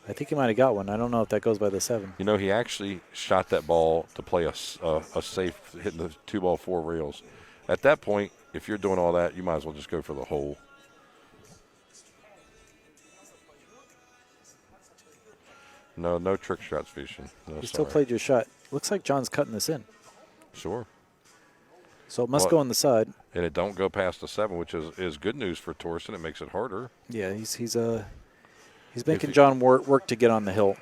I think he might have got one. I don't know if that goes by the 7. He actually shot that ball to play a safe, hitting the 2-ball 4 rails. At that point, if you're doing all that, you might as well just go for the hole. No trick shots, Vishen. No, You still played your shot. Looks like John's cutting this in. Sure. So it must go on the side. And it don't go past the 7, which is good news for Thorsten. It makes it harder. Yeah, he's making John work to get on the hill.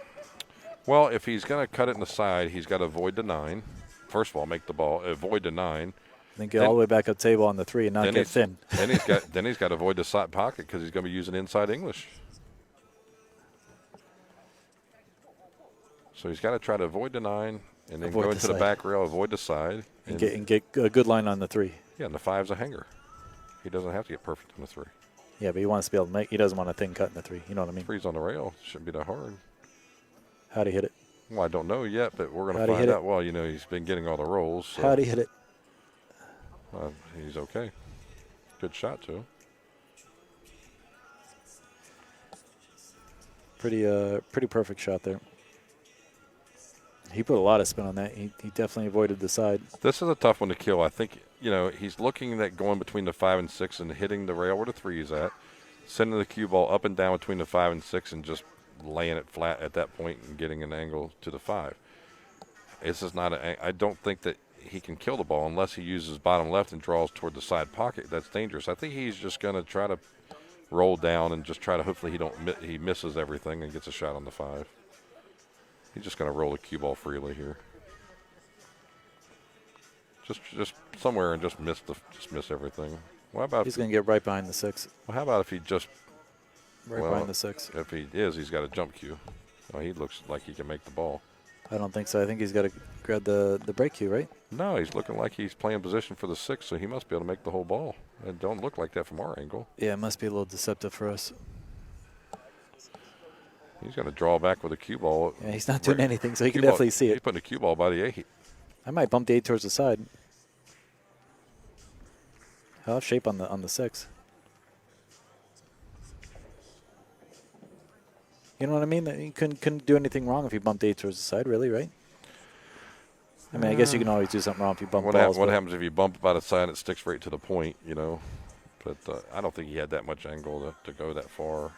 Well, if he's going to cut it in the side, he's got to avoid the 9. First of all, make the ball avoid the 9. Then get all the way back up table on the 3 and not get thin. Then he's got to avoid the side pocket because he's going to be using inside English. So he's got to try to avoid the 9 and then go into the back rail, avoid the side, and get a good line on the 3. Yeah, and the 5's a hanger. He doesn't have to get perfect on the 3. Yeah, but he wants to be able to make. He doesn't want a thin cut in the 3. You know what I mean? 3's on the rail. Shouldn't be that hard. How'd he hit it? Well, I don't know yet, but we're going to find out. Well, he's been getting all the rolls. So. How'd he hit it? He's okay. Good shot, too. Pretty perfect shot there. He put a lot of spin on that. He definitely avoided the side. This is a tough one to kill. I think, he's looking at going between the 5 and 6 and hitting the rail where the 3 is at, sending the cue ball up and down between the 5 and 6 and just laying it flat at that point and getting an angle to the 5. This is not I don't think that he can kill the ball unless he uses bottom left and draws toward the side pocket. That's dangerous. I think he's just going to try to roll down and just try to hopefully he misses everything and gets a shot on the 5. He's just going to roll the cue ball freely here. Just somewhere and just miss everything. Well, how about he's going to get right behind the 6. Well, how about if he just behind the 6? If he's got a jump cue. Well, he looks like he can make the ball. I don't think so. I think he's got to grab the break cue, right? No, he's looking like he's playing position for the 6, so he must be able to make the whole ball. It don't look like that from our angle. Yeah, it must be a little deceptive for us. He's going to draw back with a cue ball. Yeah, he's not doing anything, so he can definitely see it. He's putting a cue ball by the 8. I might bump the 8 towards the side. I'll have shape on the 6. You know what I mean? You couldn't do anything wrong if you bumped 8 towards the side, really, right? I mean, I guess you can always do something wrong if you bump balls. What happens if you bump it by the side and it sticks right to the point, But I don't think he had that much angle to go that far.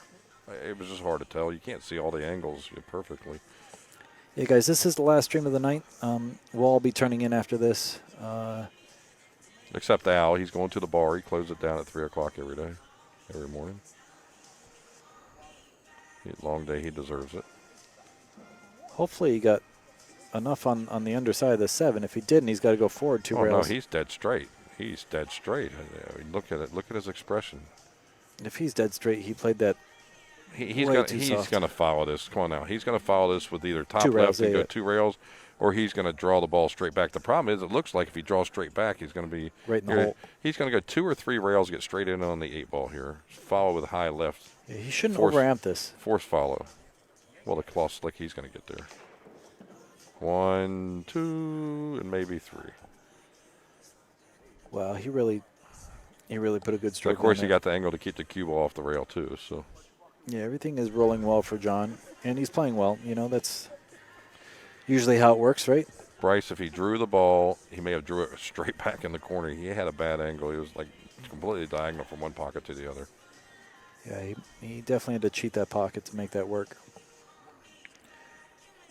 It was just hard to tell. You can't see all the angles perfectly. Yeah, guys, this is the last stream of the night. We'll all be turning in after this. Except Al. He's going to the bar. He closes it down at 3 o'clock every day, every morning. Long day. He deserves it. Hopefully he got enough on the underside of the 7. If he didn't, he's got to go forward 2 rails. No, he's dead straight. He's dead straight. I mean, look at it. Look at his expression. If he's dead straight, he played that. He's going to follow this. Come on now. He's going to follow this with either top left and go 2 rails, or he's going to draw the ball straight back. The problem is it looks like if he draws straight back, he's going to be right in the hole. He's going to go 2 or 3 rails, get straight in on the 8 ball here. Follow with high left. Yeah, he shouldn't overamp this. Force follow. Well, the claw slick, he's going to get there. 1, 2, and maybe 3. Wow, he really put a good stroke. Of course, he got the angle to keep the cue ball off the rail too. So. Yeah, everything is rolling well for John, and he's playing well. That's usually how it works, right? Bryce, if he drew the ball, he may have drew it straight back in the corner. He had a bad angle. He was like completely diagonal from one pocket to the other. Yeah, he definitely had to cheat that pocket to make that work.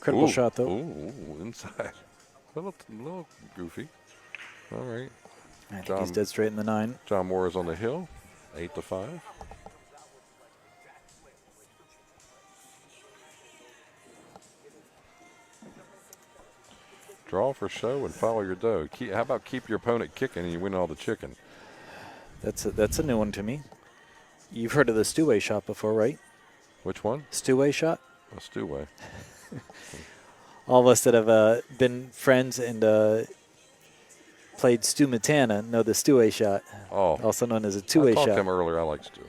Critical shot, though. Ooh, inside. A little goofy. All right. I think he's dead straight in the 9. John Morra's on the hill, 8-5. Draw for show and follow your dough. How about keep your opponent kicking and you win all the chicken? That's a new one to me. You've heard of the Steway shot before, right? Which one? Steway shot? A Steway. All of us that have been friends and played Stu Matana know the Steway shot, also known as a two-way I talked shot. to him earlier. I like Stu.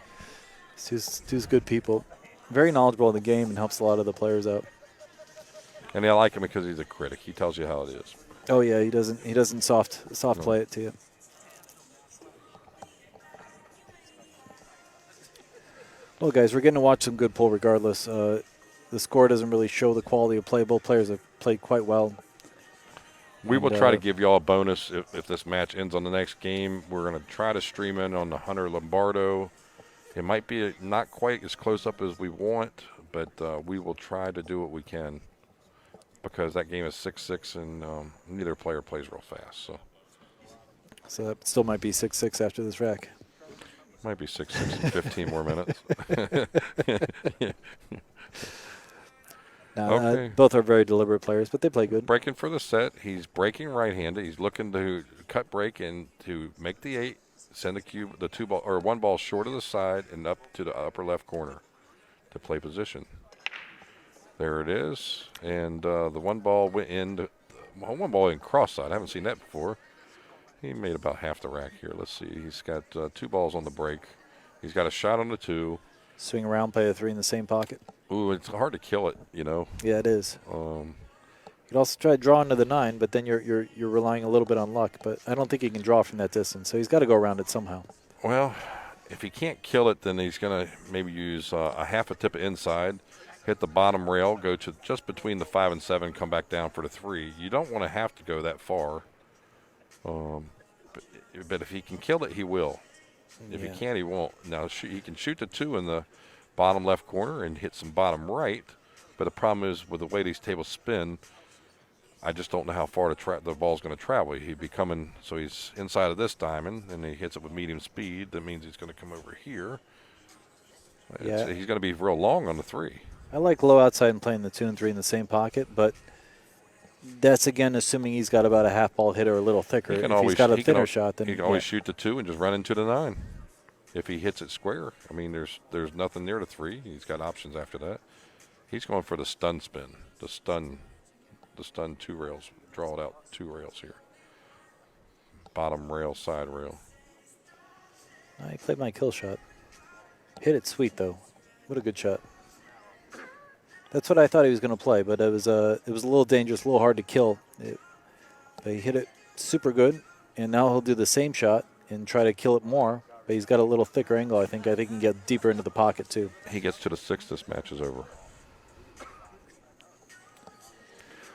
Stu's good people. Very knowledgeable in the game and helps a lot of the players out. And I like him because he's a critic. He tells you how it is. Oh yeah, he doesn't soft play it to you. Well, guys, we're getting to watch some good pool regardless. The score doesn't really show the quality of play. Both players have played quite well. We will try to give you all a bonus if this match ends on the next game. We're going to try to stream in on the Hunter Lombardo. It might be not quite as close up as we want, but we will try to do what we can because that game is 6-6 and neither player plays real fast. So that still might be 6-6 after this rack. Might be 6-6 in 15 more minutes. No, okay. Both are very deliberate players, but they play good. Breaking for the set. He's breaking right-handed. He's looking to cut break and to make the 8, send the 2 ball or 1 ball short of the side and up to the upper left corner to play position. There it is, and the 1 ball went in. 1 ball in cross side. I haven't seen that before. He made about half the rack here. Let's see. He's got 2 balls on the break. He's got a shot on the 2. Swing around, play a 3 in the same pocket. Ooh, it's hard to kill it, you know. Yeah, it is. You could also try drawing to the 9, but then you're relying a little bit on luck. But I don't think he can draw from that distance, so he's got to go around it somehow. Well, if he can't kill it, then he's going to maybe use a half a tip inside, hit the bottom rail, go to just between the 5 and 7, come back down for the 3. You don't want to have to go that far. But if he can kill it, he will. If he can't, he won't. Now, he can shoot the 2 in the bottom left corner and hit some bottom right. But the problem is with the way these tables spin, I just don't know how far the ball's going to travel. He'd be coming, so he's inside of this diamond, and he hits it with medium speed. That means he's going to come over here. Yeah. He's going to be real long on the 3. I like low outside and playing the 2 and 3 in the same pocket, but that's, again, assuming he's got about a half ball hit or a little thicker. If he's got a thinner shot, then he can always shoot the 2 and just run into the 9. If he hits it square, I mean, there's nothing near the 3. He's got options after that. He's going for the stun spin, the stun 2 rails. Draw it out 2 rails here. Bottom rail, side rail. I played my kill shot. Hit it sweet though. What a good shot. That's what I thought he was going to play, but it was a little dangerous, a little hard to kill. But he hit it super good, and now he'll do the same shot and try to kill it more. But he's got a little thicker angle. I think he can get deeper into the pocket too. He gets to the 6, this match is over. I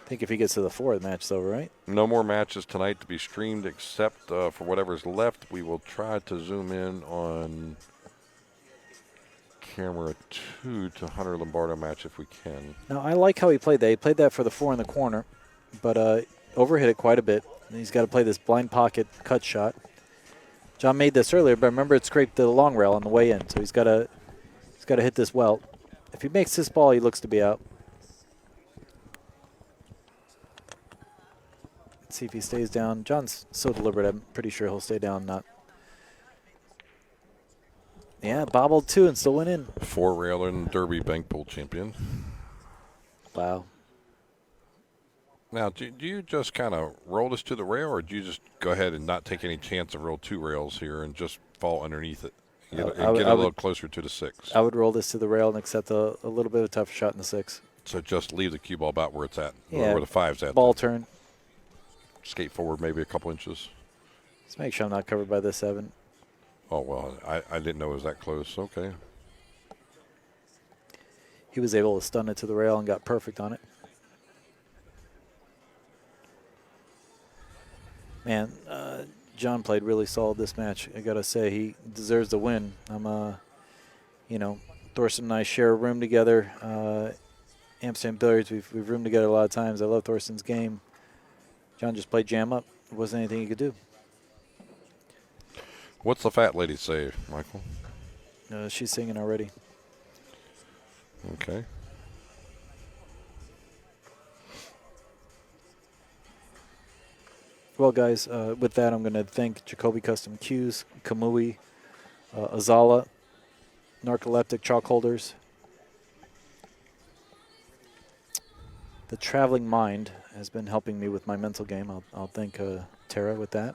think if he gets to the 4, the match is over, right? No more matches tonight to be streamed except for whatever's left. We will try to zoom in on camera 2 to Hunter Lombardo match if we can. Now, I like how he played that. He played that for the 4 in the corner, but overhit it quite a bit. And he's got to play this blind pocket cut shot. John made this earlier, but remember it scraped the long rail on the way in, so he's got to hit this well. If he makes this ball, he looks to be out. Let's see if he stays down. John's so deliberate, I'm pretty sure he'll stay down. Not. Yeah, bobbled 2 and still went in. 4 railer and Derby bank pool champion. Wow. Now, do you just kind of roll this to the rail, or do you just go ahead and not take any chance of roll 2 rails here and just fall underneath it and get a little closer to the 6? I would roll this to the rail and accept a little bit of a tougher shot in the 6. So just leave the cue ball about where it's at, Yeah, where the 5's at. Ball turn. Skate forward maybe a couple inches. Let's make sure I'm not covered by the 7. Oh, well, I didn't know it was that close. Okay. He was able to stun it to the rail and got perfect on it. Man, John played really solid this match. I got to say, he deserves the win. Thorsten and I share a room together. Amsterdam Billiards, we've roomed together a lot of times. I love Thorsten's game. John just played jam up. There wasn't anything he could do. What's the fat lady say, Michael? She's singing already. Okay. Well, guys, with that, I'm going to thank Jacoby Custom Cues, Kamui, Azala, Narcoleptic Chalk Holders, the Traveling Mind has been helping me with my mental game. I'll thank Tara with that.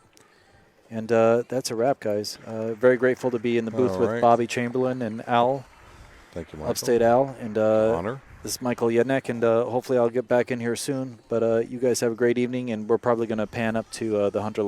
And that's a wrap, guys. Very grateful to be in the booth All with right. Bobby Chamberlain and Al, Thank you, Michael. Upstate Al. And Honor. this is Michael Yednek, and hopefully I'll get back in here soon. But you guys have a great evening, and we're probably going to pan up to the Hunter